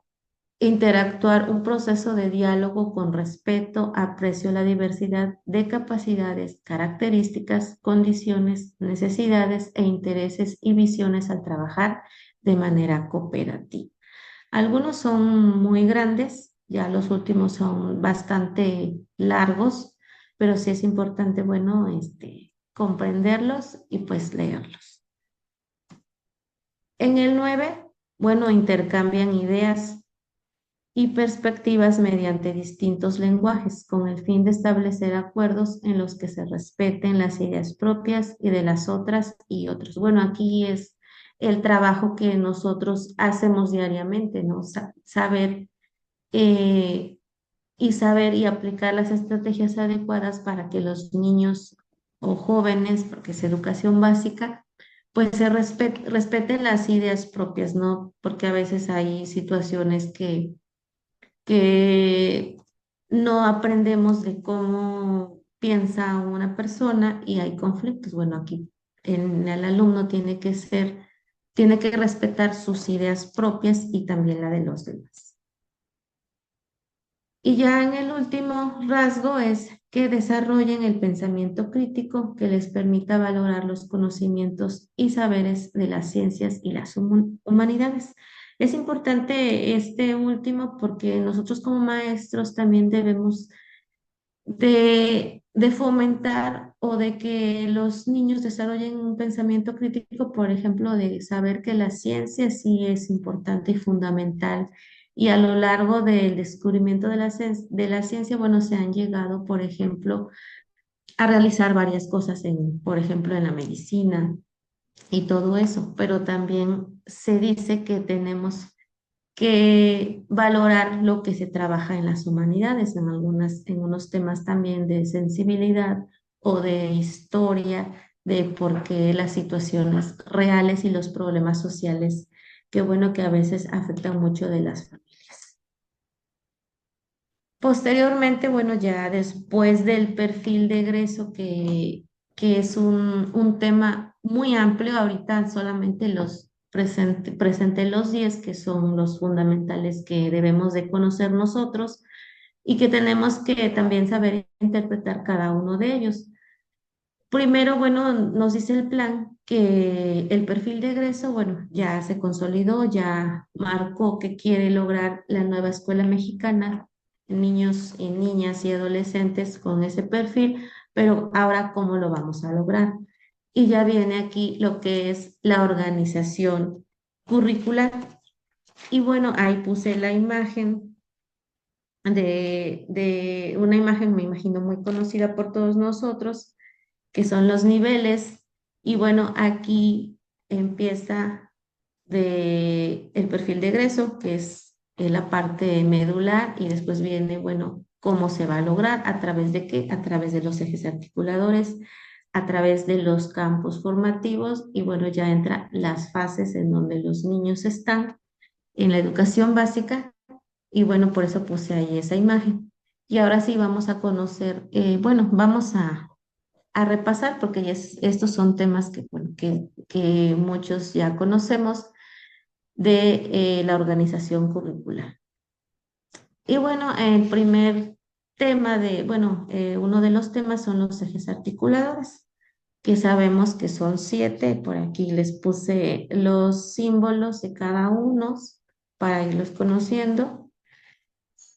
S2: interactuar un proceso de diálogo con respeto, aprecio a la diversidad de capacidades, características, condiciones, necesidades e intereses y visiones al trabajar de manera cooperativa. Algunos son muy grandes, ya los últimos son bastante largos, pero sí es importante, bueno, comprenderlos y pues leerlos. En el 9 bueno, intercambian ideas y perspectivas mediante distintos lenguajes, con el fin de establecer acuerdos en los que se respeten las ideas propias y de las otras y otros. Bueno, aquí es el trabajo que nosotros hacemos diariamente, ¿no? Saber eh, y saber y aplicar las estrategias adecuadas para que los niños o jóvenes, porque es educación básica, pues respeten las ideas propias, ¿no? Porque a veces hay situaciones que no aprendemos de cómo piensa una persona y hay conflictos. Bueno, aquí el alumno tiene que respetar sus ideas propias y también la de los demás. Y ya en el último rasgo es que desarrollen el pensamiento crítico que les permita valorar los conocimientos y saberes de las ciencias y las humanidades. Es importante este último porque nosotros como maestros también debemos de fomentar o de que los niños desarrollen un pensamiento crítico, por ejemplo, de saber que la ciencia sí es importante y fundamental. Y a lo largo del descubrimiento de de la ciencia, bueno, se han llegado, por ejemplo, a realizar varias cosas por ejemplo, en la medicina y todo eso, pero también se dice que tenemos que valorar lo que se trabaja en las humanidades, en unos temas también de sensibilidad o de historia, de por qué las situaciones reales y los problemas sociales, que bueno que a veces afectan mucho de las familias. Posteriormente, bueno, ya después del perfil de egreso, que es un tema muy amplio, ahorita solamente presenté los 10 que son los fundamentales que debemos de conocer nosotros y que tenemos que también saber interpretar cada uno de ellos. Primero, bueno, nos dice el plan que el perfil de egreso, bueno, ya se consolidó, ya marcó que quiere lograr la nueva escuela mexicana, niños y niñas y adolescentes con ese perfil, pero ahora, ¿cómo lo vamos a lograr? Y ya viene aquí lo que es la organización curricular. Y bueno, ahí puse la imagen de una imagen, me imagino, muy conocida por todos nosotros que son los niveles. Y bueno, aquí empieza el perfil de egreso, que es la parte medular, y después viene, bueno, cómo se va a lograr, a través de qué, a través de los ejes articuladores, a través de los campos formativos, y bueno, ya entra las fases en donde los niños están en la educación básica, y bueno, por eso puse ahí esa imagen. Y ahora sí vamos a conocer, bueno, vamos a repasar, porque estos son temas que, bueno, que muchos ya conocemos de la organización curricular. Y bueno, el primer tema bueno, uno de los temas son los ejes articuladores, que sabemos que son 7. Por aquí les puse los símbolos de cada uno para irlos conociendo.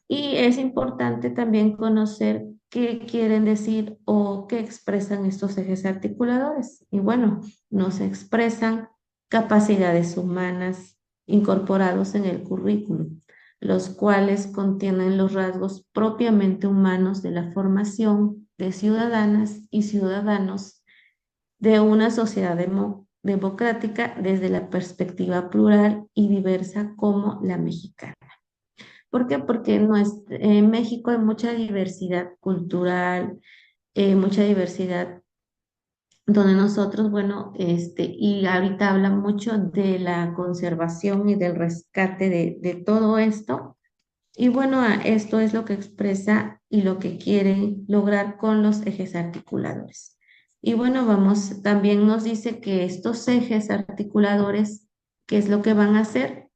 S2: Y es importante también conocer qué quieren decir o qué expresan estos ejes articuladores. Y bueno, nos expresan capacidades humanas incorporados en el currículum, los cuales contienen los rasgos propiamente humanos de la formación de ciudadanas y ciudadanos de una sociedad democrática desde la perspectiva plural y diversa como la mexicana. ¿Por qué? Porque en México hay mucha diversidad cultural, mucha diversidad donde nosotros, bueno, y ahorita habla mucho de la conservación y del rescate de todo esto. Y bueno, esto es lo que expresa y lo que quieren lograr con los ejes articuladores. Y bueno, también nos dice que estos ejes articuladores, ¿qué es lo que van a hacer?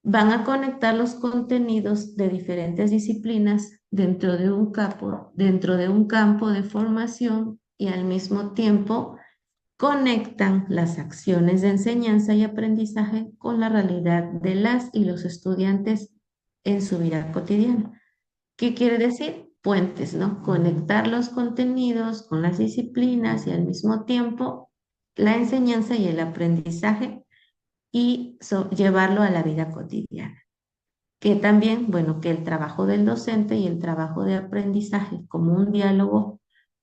S2: Van a conectar los contenidos de diferentes disciplinas dentro de un campo de formación y al mismo tiempo conectan las acciones de enseñanza y aprendizaje con la realidad de las y los estudiantes en su vida cotidiana. ¿Qué quiere decir? Puentes, ¿no? Conectar los contenidos con las disciplinas y al mismo tiempo la enseñanza y el aprendizaje y llevarlo a la vida cotidiana. Que también, bueno, que el trabajo del docente y el trabajo de aprendizaje como un diálogo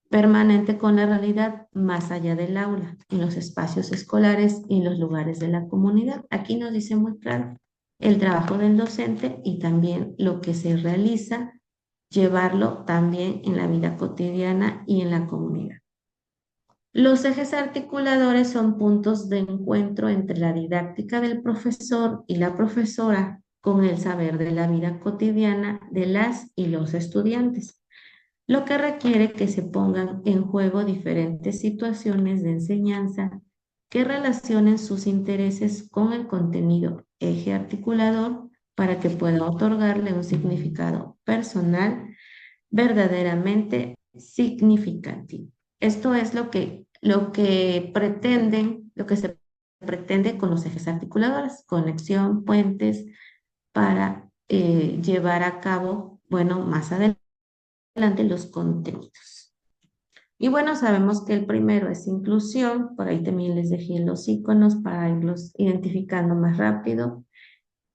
S2: permanente con la realidad más allá del aula, en los espacios escolares y en los lugares de la comunidad. Aquí nos dice muy claro el trabajo del docente y también lo que se realiza, llevarlo también en la vida cotidiana y en la comunidad. Los ejes articuladores son puntos de encuentro entre la didáctica del profesor y la profesora con el saber de la vida cotidiana de las y los estudiantes, lo que requiere que se pongan en juego diferentes situaciones de enseñanza que relacionen sus intereses con el contenido eje articulador para que pueda otorgarle un significado personal verdaderamente significativo. Esto es lo que se pretende con los ejes articuladores, conexión, puentes, para llevar a cabo, bueno, más adelante los contenidos. Y bueno, sabemos que el primero es inclusión, por ahí también les dejé los iconos para irlos identificando más rápido.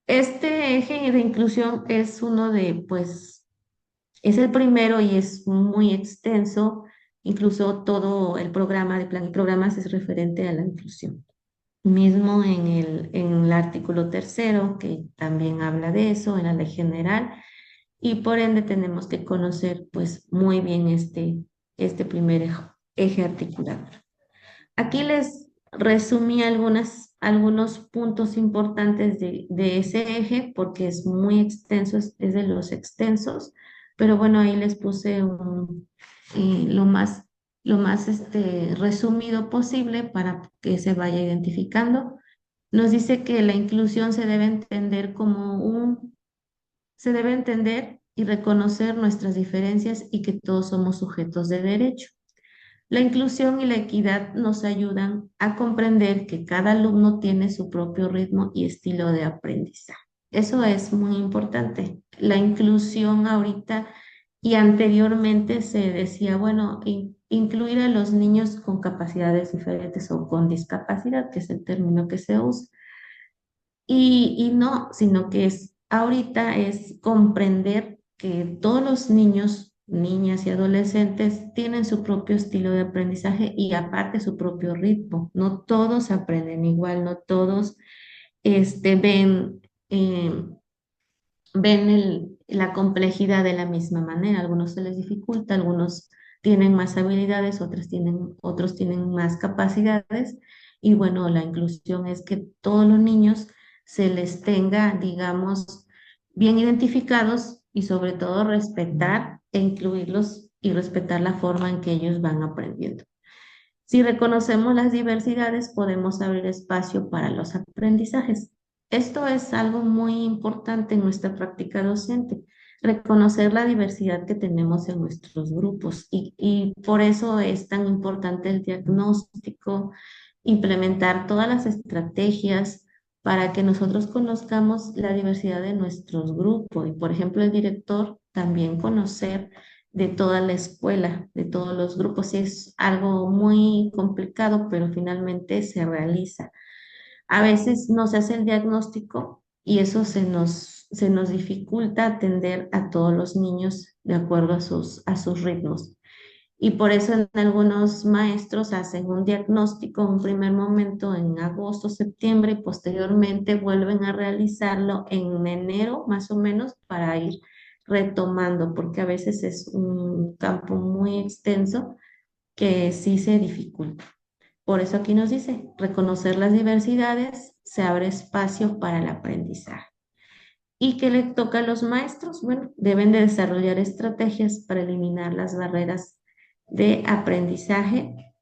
S2: Este eje de inclusión es uno de, pues, es el primero y es muy extenso, incluso todo el programa de plan y programas es referente a la inclusión. Mismo en el artículo tercero, que también habla de eso, en la ley general, y por ende tenemos que conocer pues muy bien este primer eje articulador. Aquí les resumí algunos puntos importantes de ese eje porque es muy extenso, es de los extensos, pero bueno, ahí les puse lo más resumido posible para que se vaya identificando. Nos dice que la inclusión se debe entender se debe entender y reconocer nuestras diferencias y que todos somos sujetos de derecho. La inclusión y la equidad nos ayudan a comprender que cada alumno tiene su propio ritmo y estilo de aprendizaje. Eso es muy importante. La inclusión ahorita y anteriormente se decía, bueno, incluir a los niños con capacidades diferentes o con discapacidad, que es el término que se usa. Y no, sino que ahorita es comprender que todos los niños, niñas y adolescentes tienen su propio estilo de aprendizaje y aparte su propio ritmo. No todos aprenden igual, no todos ven, la complejidad de la misma manera. A algunos se les dificulta, algunos tienen más habilidades, otros tienen más capacidades. Y bueno, la inclusión es que todos los niños se les tenga, digamos, bien identificados y sobre todo respetar e incluirlos y respetar la forma en que ellos van aprendiendo. Si reconocemos las diversidades, podemos abrir espacio para los aprendizajes. Esto es algo muy importante en nuestra práctica docente, reconocer la diversidad que tenemos en nuestros grupos y por eso es tan importante el diagnóstico, implementar todas las estrategias para que nosotros conozcamos la diversidad de nuestros grupos y, por ejemplo, el director también conocer de toda la escuela, de todos los grupos. Y es algo muy complicado, pero finalmente se realiza. A veces no se hace el diagnóstico y eso se nos dificulta atender a todos los niños de acuerdo a sus ritmos. Y por eso en algunos maestros hacen un diagnóstico en un primer momento en agosto, septiembre y posteriormente vuelven a realizarlo en enero más o menos para ir retomando, porque a veces es un campo muy extenso que sí se dificulta. Por eso aquí nos dice, reconocer las diversidades, se abre espacio para el aprendizaje. ¿Y qué le toca a los maestros? Bueno, deben de desarrollar estrategias para eliminar las barreras de aprendizaje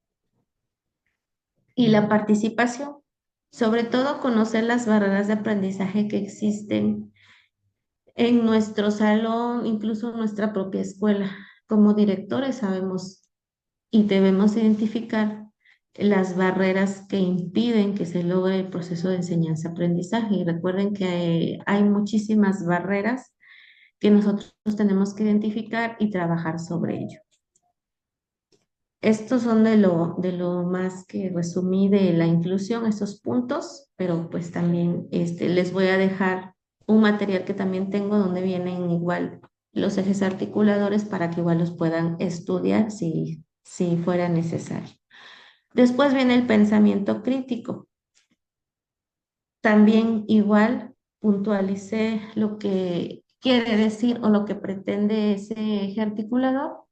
S2: y la participación. Sobre todo, conocer las barreras de aprendizaje que existen en nuestro salón, incluso en nuestra propia escuela. Como directores sabemos y debemos identificar las barreras que impiden que se logre el proceso de enseñanza-aprendizaje. Y recuerden que hay muchísimas barreras que nosotros tenemos que identificar y trabajar sobre ello. Estos son de lo más que resumí de la inclusión, estos puntos, pero pues también les voy a dejar un material que también tengo donde vienen igual los ejes articuladores para que igual los puedan estudiar si fuera necesario. Después viene el pensamiento crítico. También igual puntualicé lo que quiere decir o lo que pretende ese eje articulador.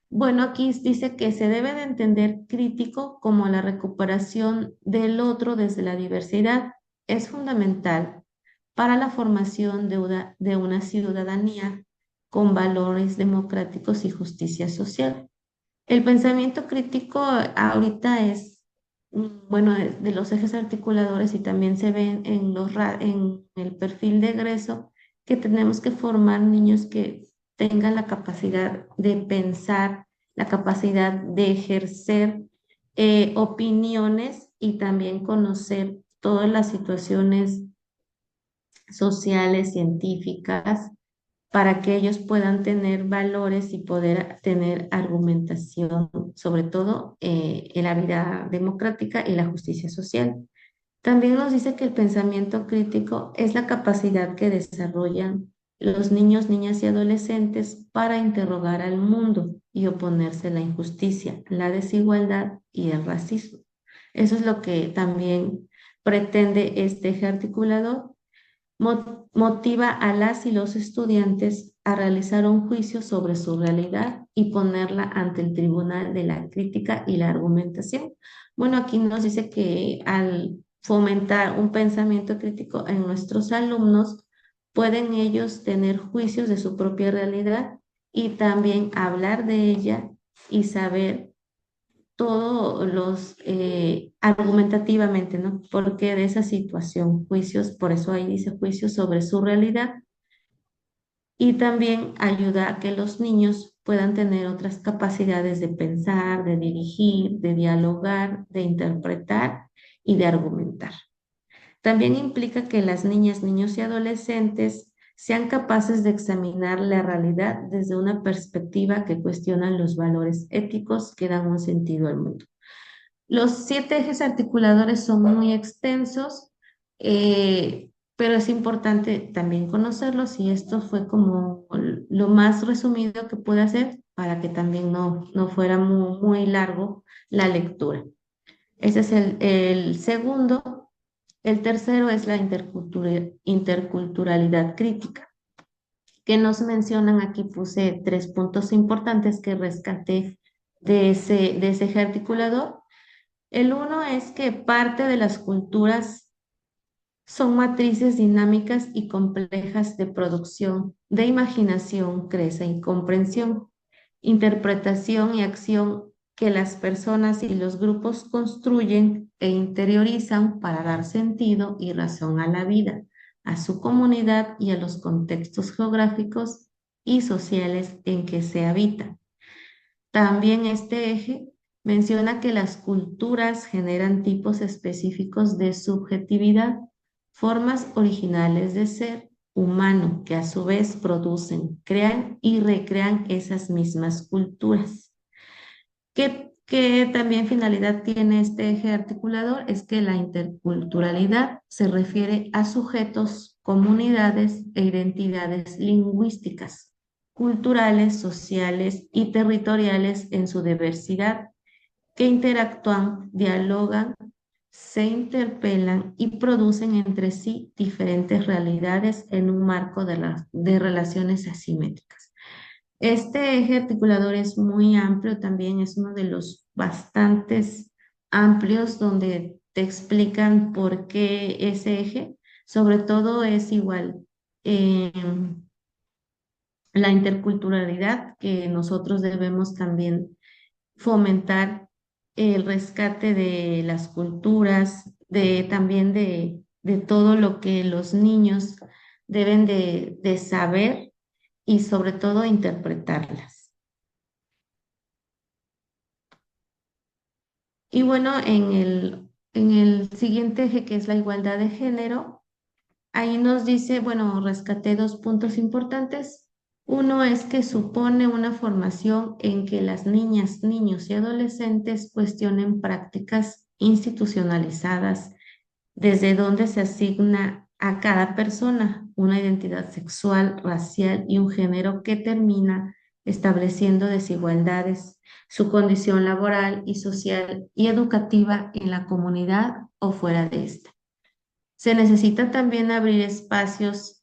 S2: Bueno, aquí dice que se debe de entender crítico como la recuperación del otro desde la diversidad. Es fundamental para la formación de una ciudadanía con valores democráticos y justicia social. El pensamiento crítico ahorita es, bueno, de los ejes articuladores y también se ve en el perfil de egreso que tenemos que formar niños que tengan la capacidad de pensar, la capacidad de ejercer opiniones y también conocer todas las situaciones sociales, científicas, para que ellos puedan tener valores y poder tener argumentación, sobre todo en la vida democrática y la justicia social. También nos dice que el pensamiento crítico es la capacidad que desarrollan los niños, niñas y adolescentes para interrogar al mundo y oponerse a la injusticia, la desigualdad y el racismo. Eso es lo que también pretende este eje articulador. Motiva a las y los estudiantes a realizar un juicio sobre su realidad y ponerla ante el tribunal de la crítica y la argumentación. Bueno, aquí nos dice que al fomentar un pensamiento crítico en nuestros alumnos, pueden ellos tener juicios de su propia realidad y también hablar de ella y saber todos los argumentativamente, ¿no? Porque de esa situación, juicios, por eso ahí dice juicios sobre su realidad y también ayuda a que los niños puedan tener otras capacidades de pensar, de dirigir, de dialogar, de interpretar y de argumentar. También implica que las niñas, niños y adolescentes sean capaces de examinar la realidad desde una perspectiva que cuestiona los valores éticos que dan un sentido al mundo. Los 7 ejes articuladores son muy extensos, pero es importante también conocerlos y esto fue como lo más resumido que pude hacer para que también no fuera muy largo la lectura. Ese es el segundo. El tercero es la interculturalidad crítica, que nos mencionan aquí. Puse 3 puntos importantes que rescaté de ese eje articulador. El uno es que parte de las culturas son matrices dinámicas y complejas de producción, de imaginación, creencia y comprensión, interpretación y acción que las personas y los grupos construyen e interiorizan para dar sentido y razón a la vida, a su comunidad y a los contextos geográficos y sociales en que se habita. También este eje menciona que las culturas generan tipos específicos de subjetividad, formas originales de ser humano que a su vez producen, crean y recrean esas mismas culturas. ¿Qué también finalidad tiene este eje articulador? Es que la interculturalidad se refiere a sujetos, comunidades e identidades lingüísticas, culturales, sociales y territoriales en su diversidad, que interactúan, dialogan, se interpelan y producen entre sí diferentes realidades en un marco de relaciones asimétricas. Este eje articulador es muy amplio también, es uno de los bastantes amplios donde te explican por qué ese eje, sobre todo es igual. eh, la interculturalidad, que nosotros debemos también fomentar el rescate de las culturas, también de todo lo que los niños deben de saber y sobre todo interpretarlas. Y bueno, en el siguiente eje, que es la igualdad de género, ahí nos dice, bueno, rescaté 2 puntos importantes. Uno es que supone una formación en que las niñas, niños y adolescentes cuestionen prácticas institucionalizadas, desde donde se asigna a cada persona una identidad sexual, racial y un género que termina estableciendo desigualdades, su condición laboral y social y educativa en la comunidad o fuera de esta. Se necesita también abrir espacios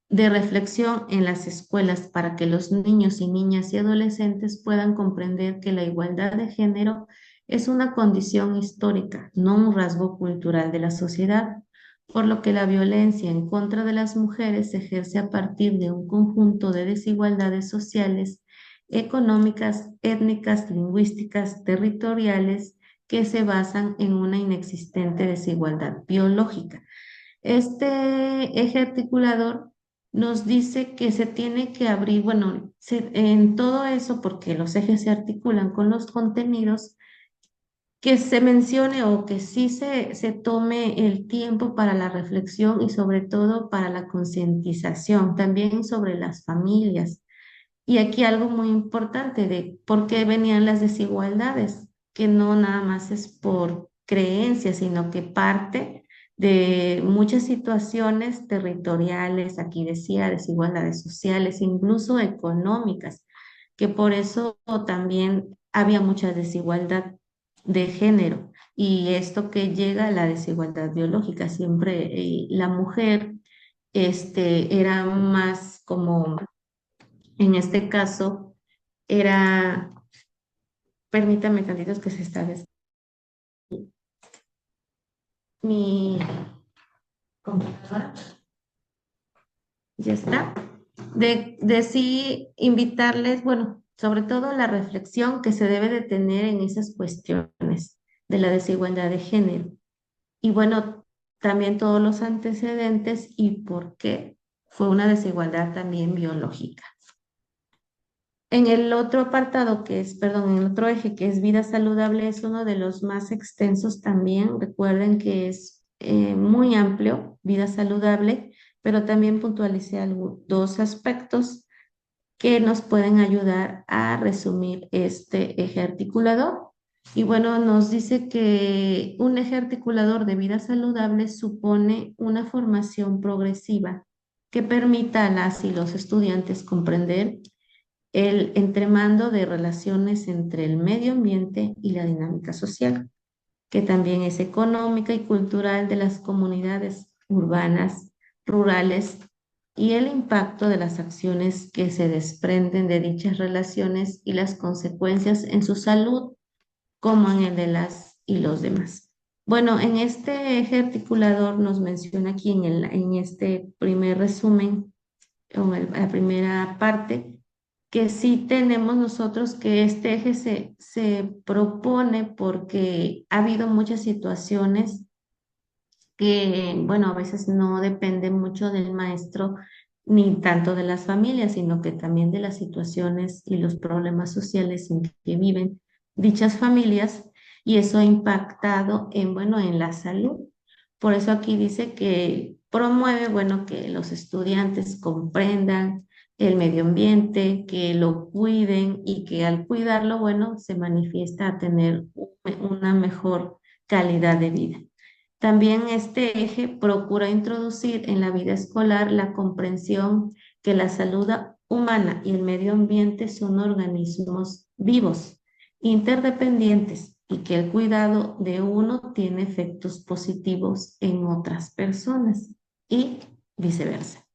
S2: de reflexión en las escuelas para que los niños y niñas y adolescentes puedan comprender que la igualdad de género es una condición histórica, no un rasgo cultural de la sociedad, por lo que la violencia en contra de las mujeres se ejerce a partir de un conjunto de desigualdades sociales, económicas, étnicas, lingüísticas, territoriales, que se basan en una inexistente desigualdad biológica. Este eje articulador nos dice que se tiene que abrir, bueno, en todo eso, porque los ejes se articulan con los contenidos, que se mencione o que sí se tome el tiempo para la reflexión y sobre todo para la concientización, también sobre las familias. Y aquí algo muy importante de por qué venían las desigualdades, que no nada más es por creencias, sino que parte de muchas situaciones territoriales, aquí decía, desigualdades sociales, incluso económicas, que por eso también había mucha desigualdad de género. Y esto que llega a la desigualdad biológica, siempre la mujer era más como en este caso, era, permítame tantitos que se establezca mi computadora, ya está, de sí invitarles, bueno, sobre todo la reflexión que se debe de tener en esas cuestiones de la desigualdad de género. Y bueno, también todos los antecedentes y por qué fue una desigualdad también biológica. En el otro apartado que es, perdón, en el otro eje que es vida saludable, es uno de los más extensos también. Recuerden que es muy amplio, vida saludable, pero también puntualicé dos aspectos que nos pueden ayudar a resumir este eje articulador. Y bueno, nos dice que un eje articulador de vida saludable supone una formación progresiva que permita a las y los estudiantes comprender el entremando de relaciones entre el medio ambiente y la dinámica social, que también es económica y cultural de las comunidades urbanas, rurales, y el impacto de las acciones que se desprenden de dichas relaciones y las consecuencias en su salud, como en el de las y los demás. Bueno, en este eje articulador nos menciona aquí en este primer resumen, o en la primera parte, que sí tenemos nosotros que este eje se propone porque ha habido muchas situaciones que, bueno, a veces no depende mucho del maestro ni tanto de las familias, sino que también de las situaciones y los problemas sociales en que viven dichas familias, y eso ha impactado en, bueno, en la salud. Por eso aquí dice que promueve, bueno, que los estudiantes comprendan el medio ambiente, que lo cuiden y que al cuidarlo, bueno, se manifiesta a tener una mejor calidad de vida. También este eje procura introducir en la vida escolar la comprensión que la salud humana y el medio ambiente son organismos vivos, interdependientes, y que el cuidado de uno tiene efectos positivos en otras personas y viceversa.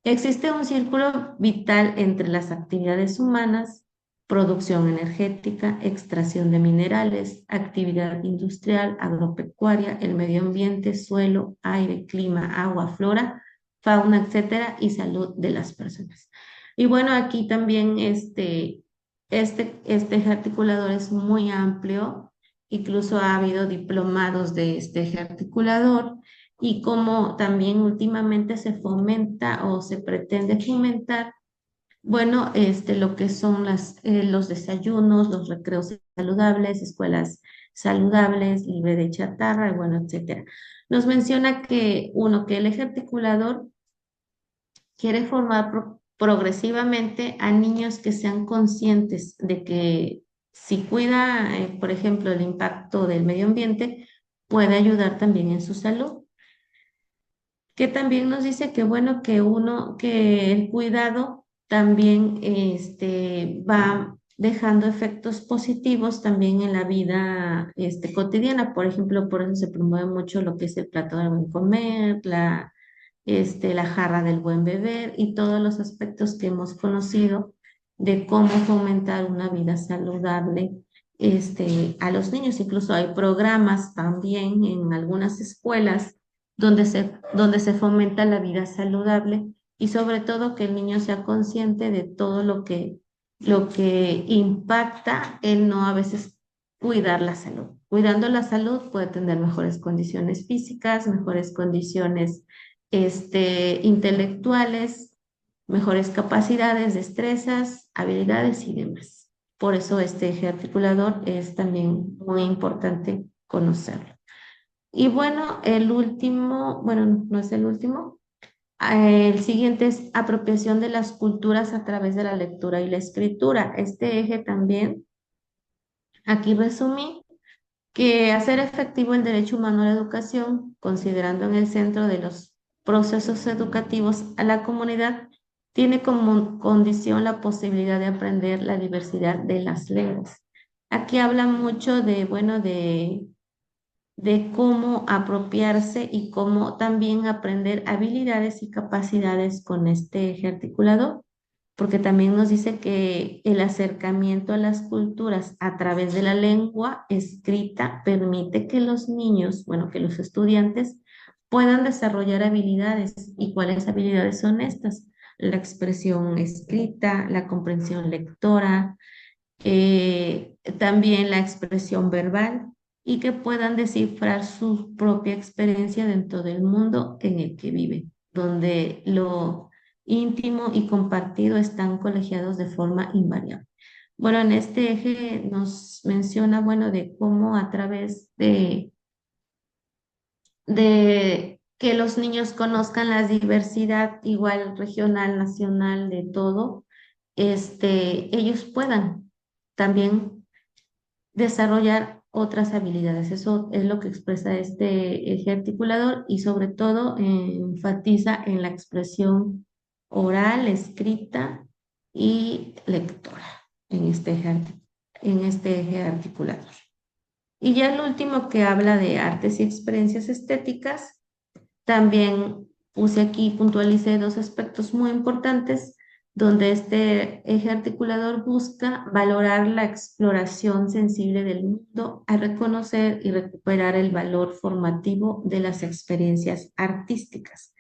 S2: Existe un círculo vital entre las actividades humanas, producción energética, extracción de minerales, actividad industrial, agropecuaria, el medio ambiente, suelo, aire, clima, agua, flora, fauna, etcétera, y salud de las personas. Y bueno, aquí también este eje articulador es muy amplio, incluso ha habido diplomados de este eje articulador, y como también últimamente se fomenta o se pretende fomentar, bueno, lo que son los desayunos, los recreos saludables, escuelas saludables, libre de chatarra, y bueno, etcétera. Nos menciona que uno, que el eje articulador quiere formar progresivamente a niños que sean conscientes de que si cuida, por ejemplo, el impacto del medio ambiente, puede ayudar también en su salud, que también nos dice que bueno, que el cuidado también va dejando efectos positivos también en la vida cotidiana. Por ejemplo, por eso se promueve mucho lo que es el plato del buen comer, la jarra del buen beber y todos los aspectos que hemos conocido de cómo fomentar una vida saludable a los niños. Incluso hay programas también en algunas escuelas donde se fomenta la vida saludable y sobre todo que el niño sea consciente de todo lo que impacta el no a veces cuidar la salud. Cuidando la salud puede tener mejores condiciones físicas, mejores condiciones intelectuales, mejores capacidades, destrezas, habilidades y demás. Por eso este eje articulador es también muy importante conocerlo. Y bueno, el último, bueno, no es el último, el siguiente es apropiación de las culturas a través de la lectura y la escritura. Este eje también, aquí resumí, que hacer efectivo el derecho humano a la educación, considerando en el centro de los procesos educativos a la comunidad, tiene como condición la posibilidad de aprender la diversidad de las lenguas. Aquí habla mucho de, bueno, de cómo apropiarse y cómo también aprender habilidades y capacidades con este eje articulador, porque también nos dice que el acercamiento a las culturas a través de la lengua escrita permite que los niños, bueno, que los estudiantes puedan desarrollar habilidades. ¿Y cuáles habilidades son estas? La expresión escrita, la comprensión lectora, también la expresión verbal y que puedan descifrar su propia experiencia dentro del mundo en el que viven, donde lo íntimo y compartido están colegiados de forma invariable. Bueno, en este eje nos menciona, bueno, de cómo a través de que los niños conozcan la diversidad igual regional, nacional, de todo, ellos puedan también desarrollar otras habilidades. Eso es lo que expresa este eje articulador y sobre todo enfatiza en la expresión oral, escrita y lectora en en este eje articulador. Y ya el último que habla de artes y experiencias estéticas, también puse aquí, puntualicé dos aspectos muy importantes, donde este eje articulador busca valorar la exploración sensible del mundo, a reconocer y recuperar el valor formativo de las experiencias artísticas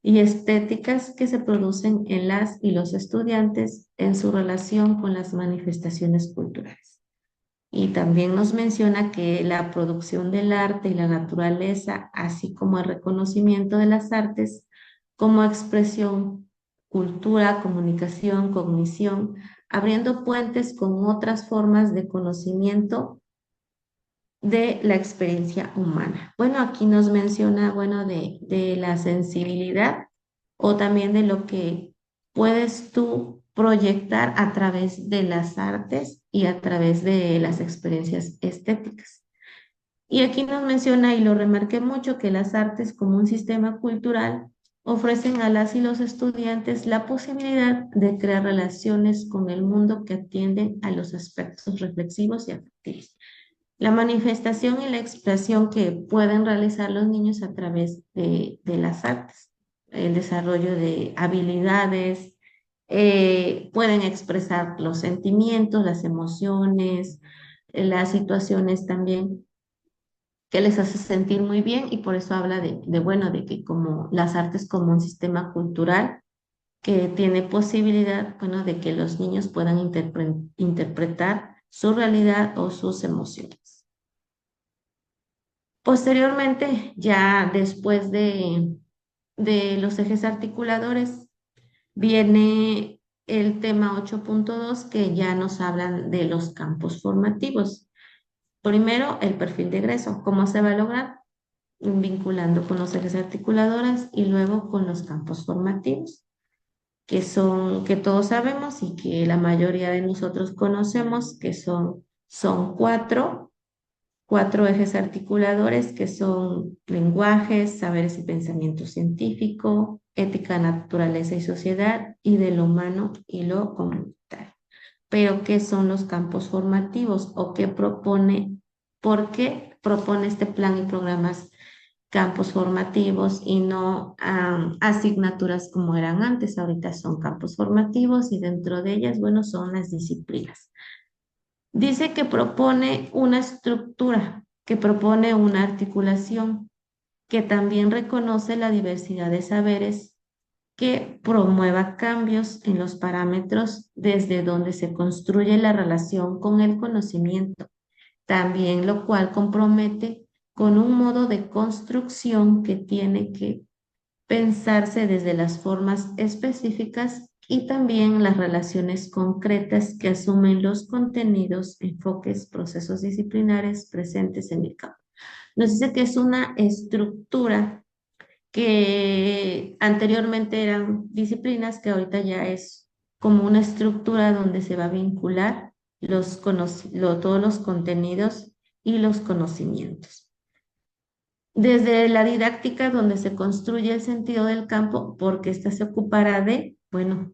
S2: y estéticas que se producen en las y los estudiantes en su relación con las manifestaciones culturales. Y también nos menciona que la producción del arte y la naturaleza, así como el reconocimiento de las artes como expresión, cultura, comunicación, cognición, abriendo puentes con otras formas de conocimiento de la experiencia humana. Bueno, aquí nos menciona, bueno, de la sensibilidad o también de lo que puedes tú proyectar a través de las artes y a través de las experiencias estéticas. Y aquí nos menciona, y lo remarqué mucho, que las artes como un sistema cultural ofrecen a las y los estudiantes la posibilidad de crear relaciones con el mundo que atienden a los aspectos reflexivos y afectivos. La manifestación y la expresión que pueden realizar los niños a través de las artes, el desarrollo de habilidades, pueden expresar los sentimientos, las emociones, las situaciones también que les hace sentir muy bien y por eso habla bueno, de que como las artes como un sistema cultural que tiene posibilidad, bueno, de que los niños puedan interpretar su realidad o sus emociones. Posteriormente, ya después de los ejes articuladores, viene el tema 8.2 que ya nos hablan de los campos formativos. Primero, el perfil de egreso, cómo se va a lograr, vinculando con los ejes articuladores y luego con los campos formativos, que todos sabemos y que la mayoría de nosotros conocemos, que son cuatro cuatro ejes articuladores que son lenguajes, saberes y pensamiento científico, ética, naturaleza y sociedad, y de lo humano y lo comunitario. Pero, ¿qué son los campos formativos o qué propone, por qué propone este plan y programas campos formativos y no asignaturas como eran antes? Ahorita son campos formativos y dentro de ellas, bueno, son las disciplinas. Dice que propone una estructura, que propone una articulación, que también reconoce la diversidad de saberes, que promueva cambios en los parámetros desde donde se construye la relación con el conocimiento, también lo cual compromete con un modo de construcción que tiene que pensarse desde las formas específicas y también las relaciones concretas que asumen los contenidos, enfoques, procesos disciplinares presentes en el campo. Nos dice que es una estructura que anteriormente eran disciplinas, que ahorita ya es como una estructura donde se va a vincular todos los contenidos y los conocimientos. Desde la didáctica, donde se construye el sentido del campo, porque ésta se ocupará de, bueno,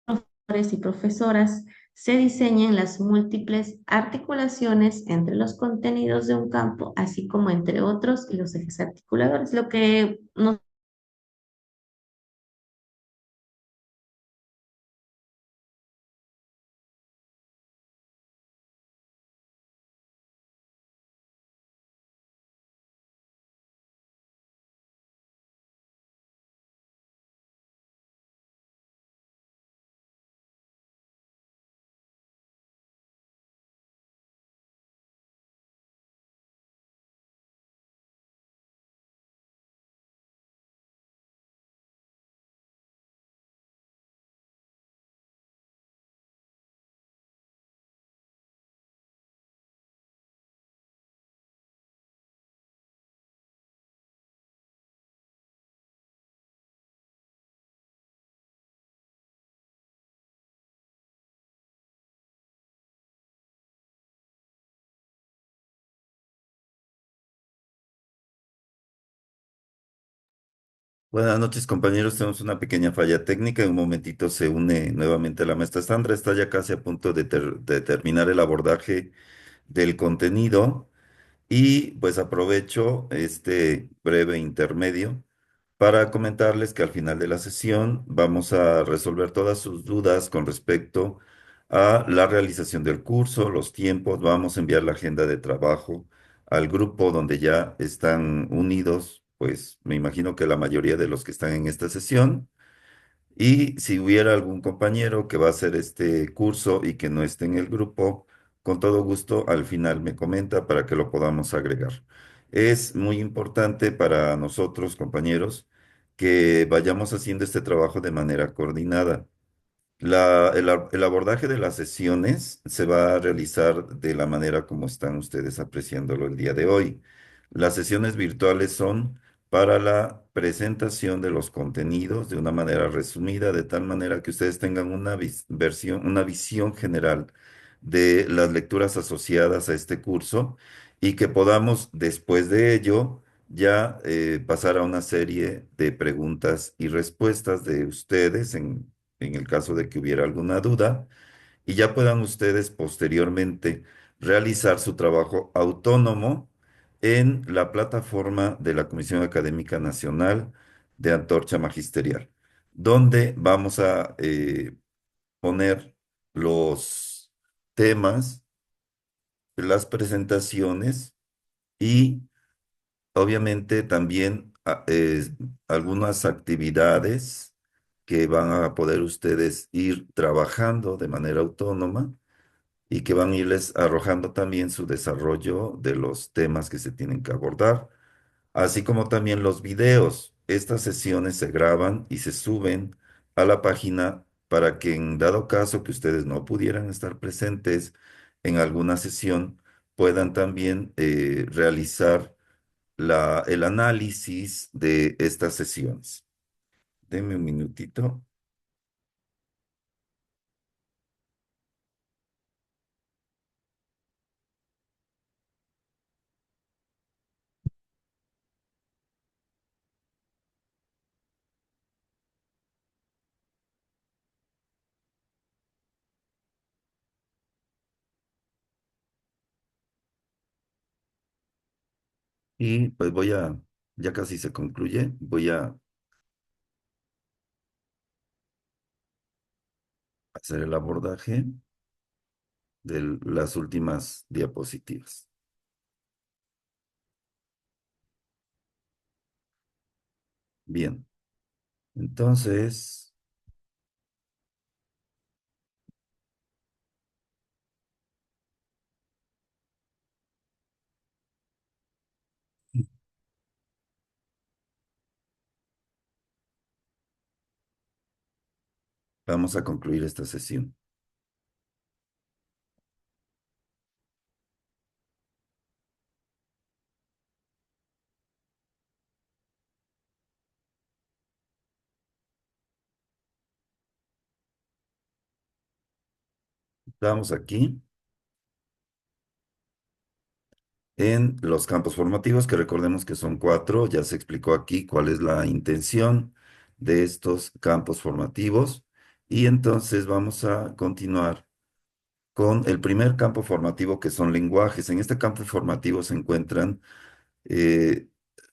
S2: profesores y profesoras, se diseñen las múltiples articulaciones entre los contenidos de un campo, así como entre otros y los ejes articuladores. Lo que nos
S1: Buenas noches, compañeros. Tenemos una pequeña falla técnica. En un momentito se une nuevamente la maestra Sandra. Está ya casi a punto de terminar el abordaje del contenido y pues aprovecho este breve intermedio para comentarles que al final de la sesión vamos a resolver todas sus dudas con respecto a la realización del curso, los tiempos. Vamos a enviar la agenda de trabajo al grupo donde ya están unidos, pues me imagino que la mayoría de los que están en esta sesión. Y si hubiera algún compañero que va a hacer este curso y que no esté en el grupo, con todo gusto al final me comenta para que lo podamos agregar. Es muy importante para nosotros, compañeros, que vayamos haciendo este trabajo de manera coordinada. El abordaje de las sesiones se va a realizar de la manera como están ustedes apreciándolo el día de hoy. Las sesiones virtuales son para la presentación de los contenidos de una manera resumida, de tal manera que ustedes tengan una visión general de las lecturas asociadas a este curso y que podamos después de ello ya pasar a una serie de preguntas y respuestas de ustedes en el caso de que hubiera alguna duda, y ya puedan ustedes posteriormente realizar su trabajo autónomo en la plataforma de la Comisión Académica Nacional de Antorcha Magisterial, donde vamos a poner los temas, las presentaciones y obviamente también algunas actividades que van a poder ustedes ir trabajando de manera autónoma y que van a irles arrojando también su desarrollo de los temas que se tienen que abordar, así como también los videos. Estas sesiones se graban y se suben a la página para que en dado caso que ustedes no pudieran estar presentes en alguna sesión, puedan también realizar el análisis de estas sesiones. Denme un minutito. Y pues ya casi se concluye, voy a hacer el abordaje de las últimas diapositivas. Bien, entonces vamos a concluir esta sesión. Estamos aquí en los campos formativos, que recordemos que son cuatro. Ya se explicó aquí cuál es la intención de estos campos formativos. Y entonces vamos a continuar con el primer campo formativo, que son lenguajes. En este campo formativo se encuentran eh,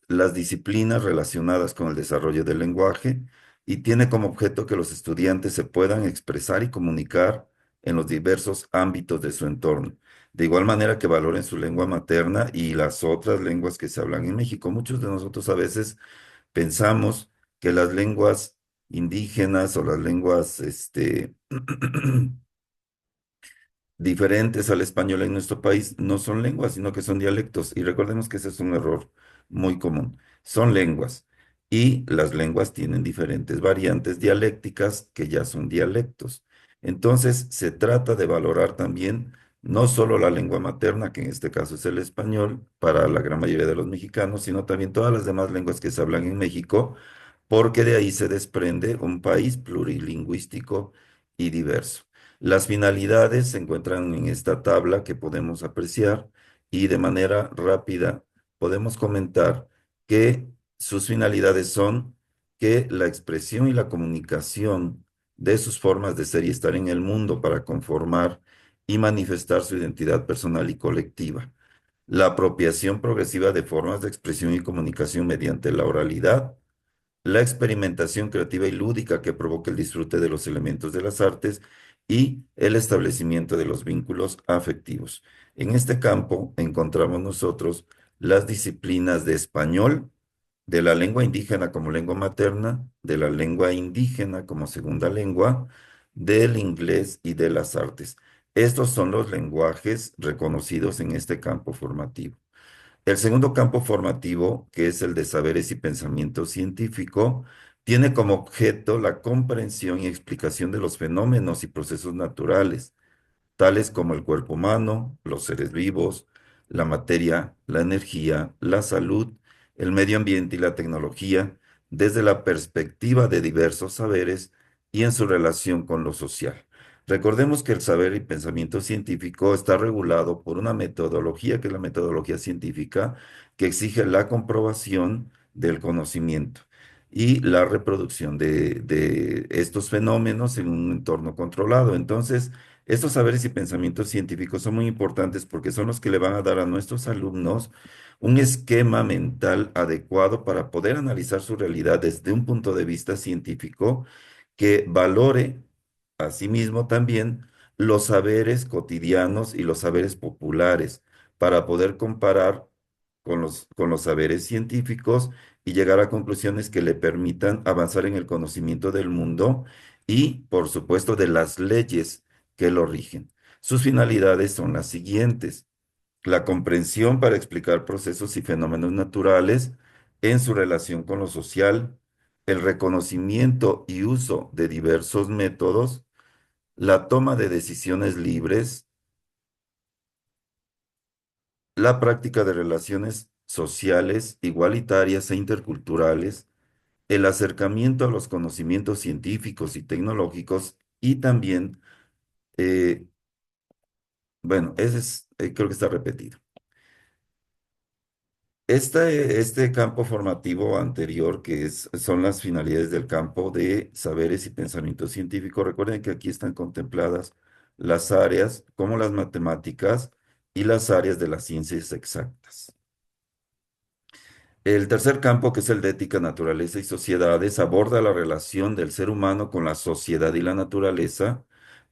S1: las disciplinas relacionadas con el desarrollo del lenguaje y tiene como objeto que los estudiantes se puedan expresar y comunicar en los diversos ámbitos de su entorno. De igual manera que valoren su lengua materna y las otras lenguas que se hablan en México. Muchos de nosotros a veces pensamos que las lenguas indígenas o las lenguas diferentes al español en nuestro país no son lenguas, sino que son dialectos. Y recordemos que ese es un error muy común. Son lenguas. Y las lenguas tienen diferentes variantes dialécticas que ya son dialectos. Entonces, se trata de valorar también no solo la lengua materna, que en este caso es el español, para la gran mayoría de los mexicanos, sino también todas las demás lenguas que se hablan en México, porque de ahí se desprende un país plurilingüístico y diverso. Las finalidades se encuentran en esta tabla que podemos apreciar y de manera rápida podemos comentar que sus finalidades son que la expresión y la comunicación de sus formas de ser y estar en el mundo para conformar y manifestar su identidad personal y colectiva. La apropiación progresiva de formas de expresión y comunicación mediante la oralidad, la experimentación creativa y lúdica que provoca el disfrute de los elementos de las artes y el establecimiento de los vínculos afectivos. En este campo encontramos nosotros las disciplinas de español, de la lengua indígena como lengua materna, de la lengua indígena como segunda lengua, del inglés y de las artes. Estos son los lenguajes reconocidos en este campo formativo. El segundo campo formativo, que es el de saberes y pensamiento científico, tiene como objeto la comprensión y explicación de los fenómenos y procesos naturales, tales como el cuerpo humano, los seres vivos, la materia, la energía, la salud, el medio ambiente y la tecnología, desde la perspectiva de diversos saberes y en su relación con lo social. Recordemos que el saber y pensamiento científico está regulado por una metodología, que es la metodología científica, que exige la comprobación del conocimiento y la reproducción de estos fenómenos en un entorno controlado. Entonces, estos saberes y pensamientos científicos son muy importantes porque son los que le van a dar a nuestros alumnos un esquema mental adecuado para poder analizar su realidad desde un punto de vista científico que valore asimismo también los saberes cotidianos y los saberes populares para poder comparar con los saberes científicos y llegar a conclusiones que le permitan avanzar en el conocimiento del mundo y, por supuesto, de las leyes que lo rigen. Sus finalidades son las siguientes: la comprensión para explicar procesos y fenómenos naturales en su relación con lo social, el reconocimiento y uso de diversos métodos, la toma de decisiones libres, la práctica de relaciones sociales igualitarias e interculturales, el acercamiento a los conocimientos científicos y tecnológicos y también, eh, bueno, ese es, creo que está repetido. Este campo formativo anterior, son las finalidades del campo de saberes y pensamiento científico, recuerden que aquí están contempladas las áreas como las matemáticas y las áreas de las ciencias exactas. El tercer campo, que es el de ética, naturaleza y sociedades, aborda la relación del ser humano con la sociedad y la naturaleza,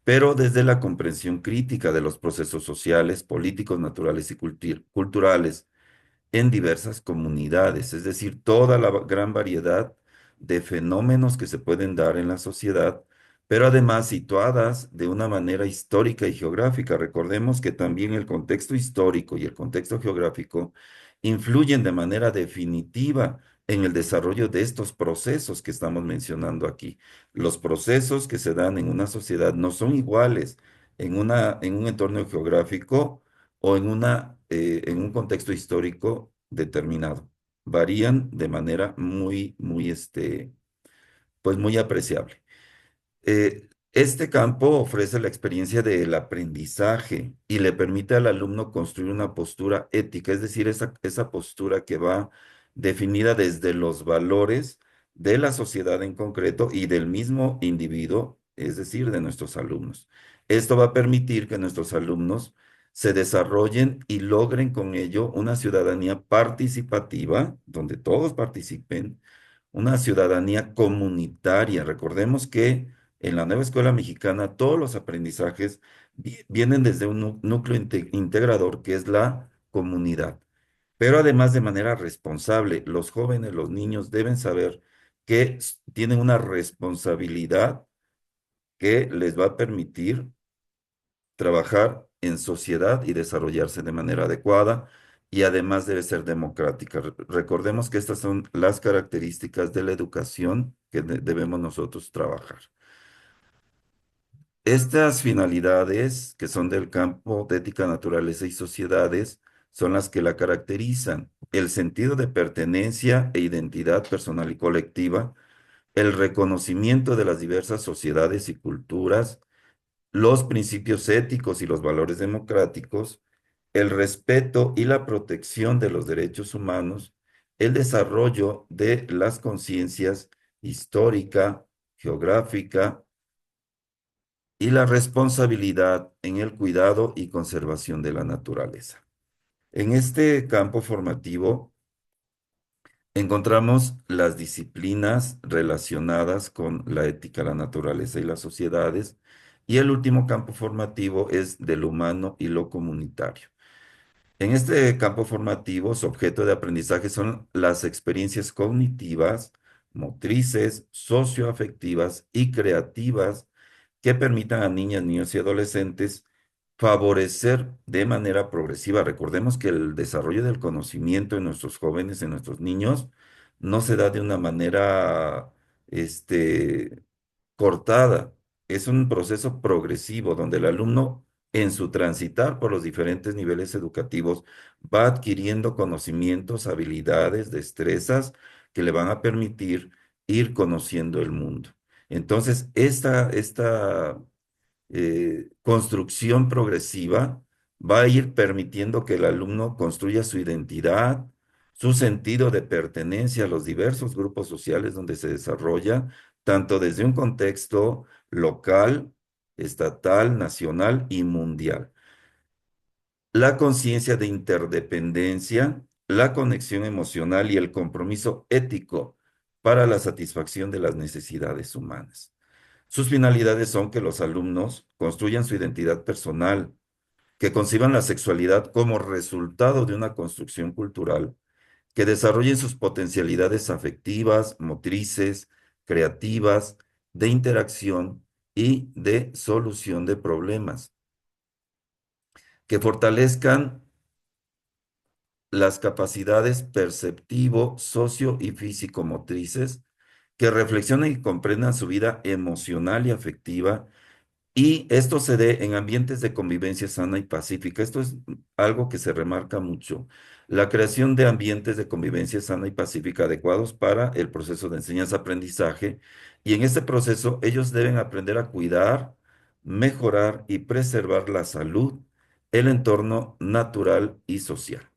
S1: pero desde la comprensión crítica de los procesos sociales, políticos, naturales y culturales en diversas comunidades, es decir, toda la gran variedad de fenómenos que se pueden dar en la sociedad, pero además situadas de una manera histórica y geográfica. Recordemos que también el contexto histórico y el contexto geográfico influyen de manera definitiva en el desarrollo de estos procesos que estamos mencionando aquí. Los procesos que se dan en una sociedad no son iguales en un entorno geográfico o en un contexto histórico determinado. Varían de manera pues muy apreciable. Este campo ofrece la experiencia del aprendizaje y le permite al alumno construir una postura ética, es decir, esa postura que va definida desde los valores de la sociedad en concreto y del mismo individuo, es decir, de nuestros alumnos. Esto va a permitir que nuestros alumnos se desarrollen y logren con ello una ciudadanía participativa, donde todos participen, una ciudadanía comunitaria. Recordemos que en la nueva escuela mexicana, todos los aprendizajes vienen desde un núcleo integrador que es la comunidad. Pero además de manera responsable, los jóvenes, los niños deben saber que tienen una responsabilidad que les va a permitir trabajar en sociedad y desarrollarse de manera adecuada y además debe ser democrática. Recordemos que estas son las características de la educación que debemos nosotros trabajar. Estas finalidades, que son del campo de ética, naturaleza y sociedades, son las que la caracterizan. El sentido de pertenencia e identidad personal y colectiva, el reconocimiento de las diversas sociedades y culturas, los principios éticos y los valores democráticos, el respeto y la protección de los derechos humanos, el desarrollo de las conciencias histórica, geográfica, y la responsabilidad en el cuidado y conservación de la naturaleza. En este campo formativo encontramos las disciplinas relacionadas con la ética, la naturaleza y las sociedades, y el último campo formativo es del humano y lo comunitario. En este campo formativo, su objeto de aprendizaje son las experiencias cognitivas, motrices, socioafectivas y creativas que permitan a niñas, niños y adolescentes favorecer de manera progresiva. Recordemos que el desarrollo del conocimiento en nuestros jóvenes, en nuestros niños, no se da de una manera, este, cortada. Es un proceso progresivo donde el alumno, en su transitar por los diferentes niveles educativos, va adquiriendo conocimientos, habilidades, destrezas que le van a permitir ir conociendo el mundo. Entonces, esta construcción progresiva va a ir permitiendo que el alumno construya su identidad, su sentido de pertenencia a los diversos grupos sociales donde se desarrolla, tanto desde un contexto local, estatal, nacional y mundial. La conciencia de interdependencia, la conexión emocional y el compromiso ético para la satisfacción de las necesidades humanas. Sus finalidades son que los alumnos construyan su identidad personal, que conciban la sexualidad como resultado de una construcción cultural, que desarrollen sus potencialidades afectivas, motrices, creativas, de interacción y de solución de problemas, que fortalezcan las capacidades perceptivo, socio y físico-motrices, que reflexionen y comprendan su vida emocional y afectiva. Y esto se dé en ambientes de convivencia sana y pacífica. Esto es algo que se remarca mucho. La creación de ambientes de convivencia sana y pacífica adecuados para el proceso de enseñanza-aprendizaje. Y en este proceso ellos deben aprender a cuidar, mejorar y preservar la salud, el entorno natural y social.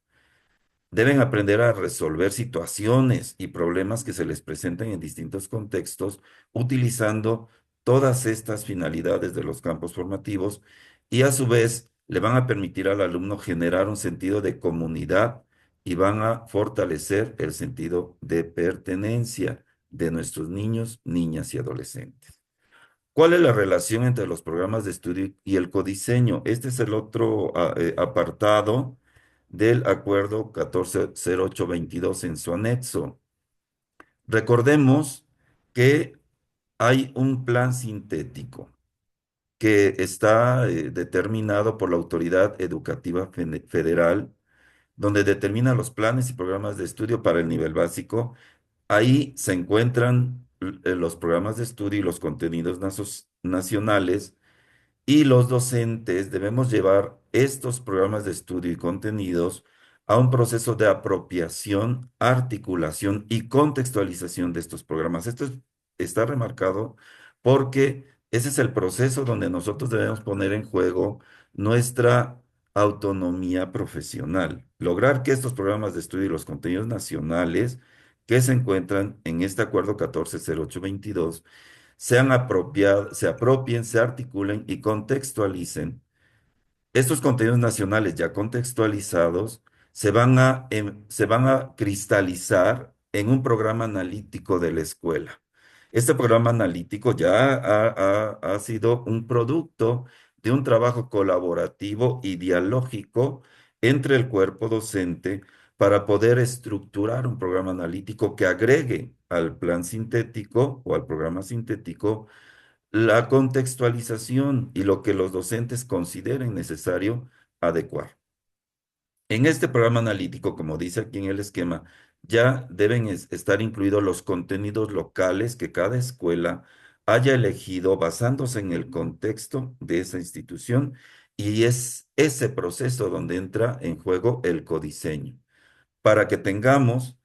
S1: Deben aprender a resolver situaciones y problemas que se les presenten en distintos contextos, utilizando todas estas finalidades de los campos formativos y a su vez le van a permitir al alumno generar un sentido de comunidad y van a fortalecer el sentido de pertenencia de nuestros niños, niñas y adolescentes. ¿Cuál es la relación entre los programas de estudio y el codiseño? Este es el otro apartado del acuerdo 140822 en su anexo. Recordemos que hay un plan sintético que está determinado por la Autoridad Educativa Federal, donde determina los planes y programas de estudio para el nivel básico. Ahí se encuentran los programas de estudio y los contenidos nacionales, y los docentes debemos llevar estos programas de estudio y contenidos a un proceso de apropiación, articulación y contextualización de estos programas. Está remarcado porque ese es el proceso donde nosotros debemos poner en juego nuestra autonomía profesional. Lograr que estos programas de estudio y los contenidos nacionales que se encuentran en este acuerdo 140822 sean apropiados, se apropien, se articulen y contextualicen. Estos contenidos nacionales ya contextualizados se van a cristalizar en un programa analítico de la escuela. Este programa analítico ya ha sido un producto de un trabajo colaborativo y dialógico entre el cuerpo docente para poder estructurar un programa analítico que agregue al plan sintético o al programa sintético la contextualización y lo que los docentes consideren necesario adecuar. En este programa analítico, como dice aquí en el esquema, ya deben estar incluidos los contenidos locales que cada escuela haya elegido basándose en el contexto de esa institución, y es ese proceso donde entra en juego el codiseño, para que tengamos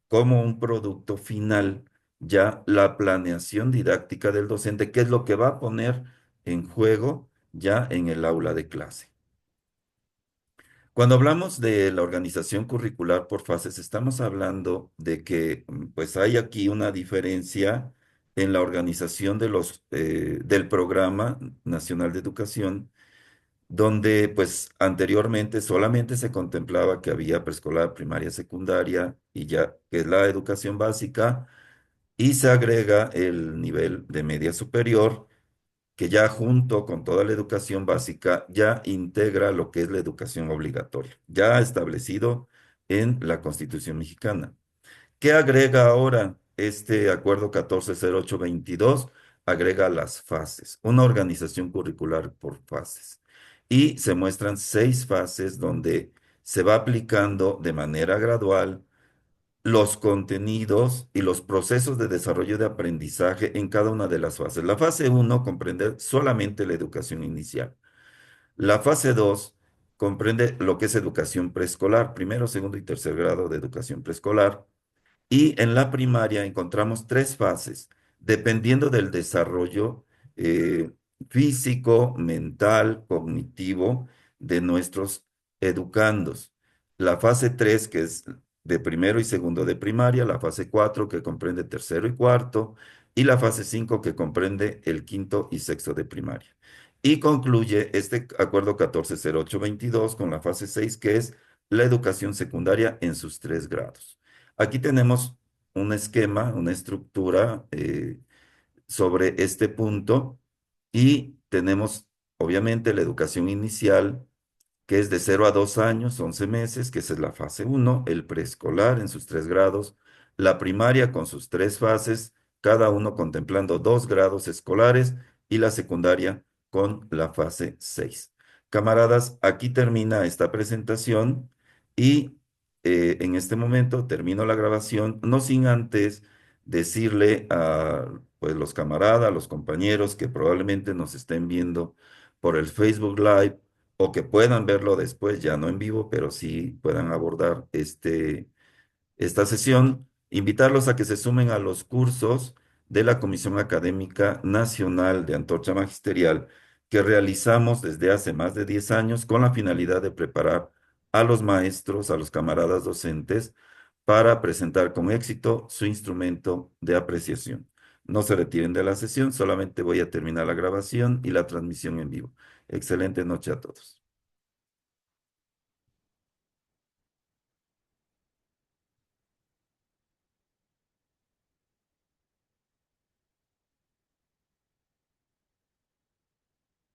S1: como un producto final ya la planeación didáctica del docente, que es lo que va a poner en juego ya en el aula de clase. Cuando hablamos de la organización curricular por fases, estamos hablando de que pues hay aquí una diferencia en la organización de del Programa Nacional de Educación, donde pues anteriormente solamente se contemplaba que había preescolar, primaria, secundaria y ya que es la educación básica, y se agrega el nivel de media superior, que ya junto con toda la educación básica ya integra lo que es la educación obligatoria, ya establecido en la Constitución mexicana. ¿Qué agrega ahora este acuerdo 140822? Agrega las fases, una organización curricular por fases. Y se muestran 6 fases donde se va aplicando de manera gradual los contenidos y los procesos de desarrollo de aprendizaje en cada una de las fases. La fase uno comprende solamente la educación inicial. La fase 2 comprende lo que es educación preescolar, primero, segundo y tercer grado de educación preescolar. Y en la primaria encontramos 3 fases, dependiendo del desarrollo eh, físico, mental, cognitivo de nuestros educandos. La fase 3, que es de primero y segundo de primaria; la fase 4, que comprende tercero y cuarto; y la fase 5, que comprende el quinto y sexto de primaria. Y concluye este acuerdo 140822 con la fase 6, que es la educación secundaria en sus 3 grados. Aquí tenemos un esquema, una estructura sobre este punto, y tenemos obviamente la educación inicial, que es de 0 a 2 años, 11 meses, que esa es la fase uno; el preescolar en sus 3 grados; la primaria con sus 3 fases, cada uno contemplando 2 grados escolares; y la secundaria con la fase 6. Camaradas, aquí termina esta presentación, y en este momento termino la grabación, no sin antes decirle a pues, los camaradas, los compañeros que probablemente nos estén viendo por el Facebook Live, o que puedan verlo después, ya no en vivo, pero sí puedan abordar esta sesión, invitarlos a que se sumen a los cursos de la Comisión Académica Nacional de Antorcha Magisterial, que realizamos desde hace más de 10 años con la finalidad de preparar a los maestros, a los camaradas docentes, para presentar con éxito su instrumento de apreciación. No se retiren de la sesión, solamente voy a terminar la grabación y la transmisión en vivo. Excelente noche a todos.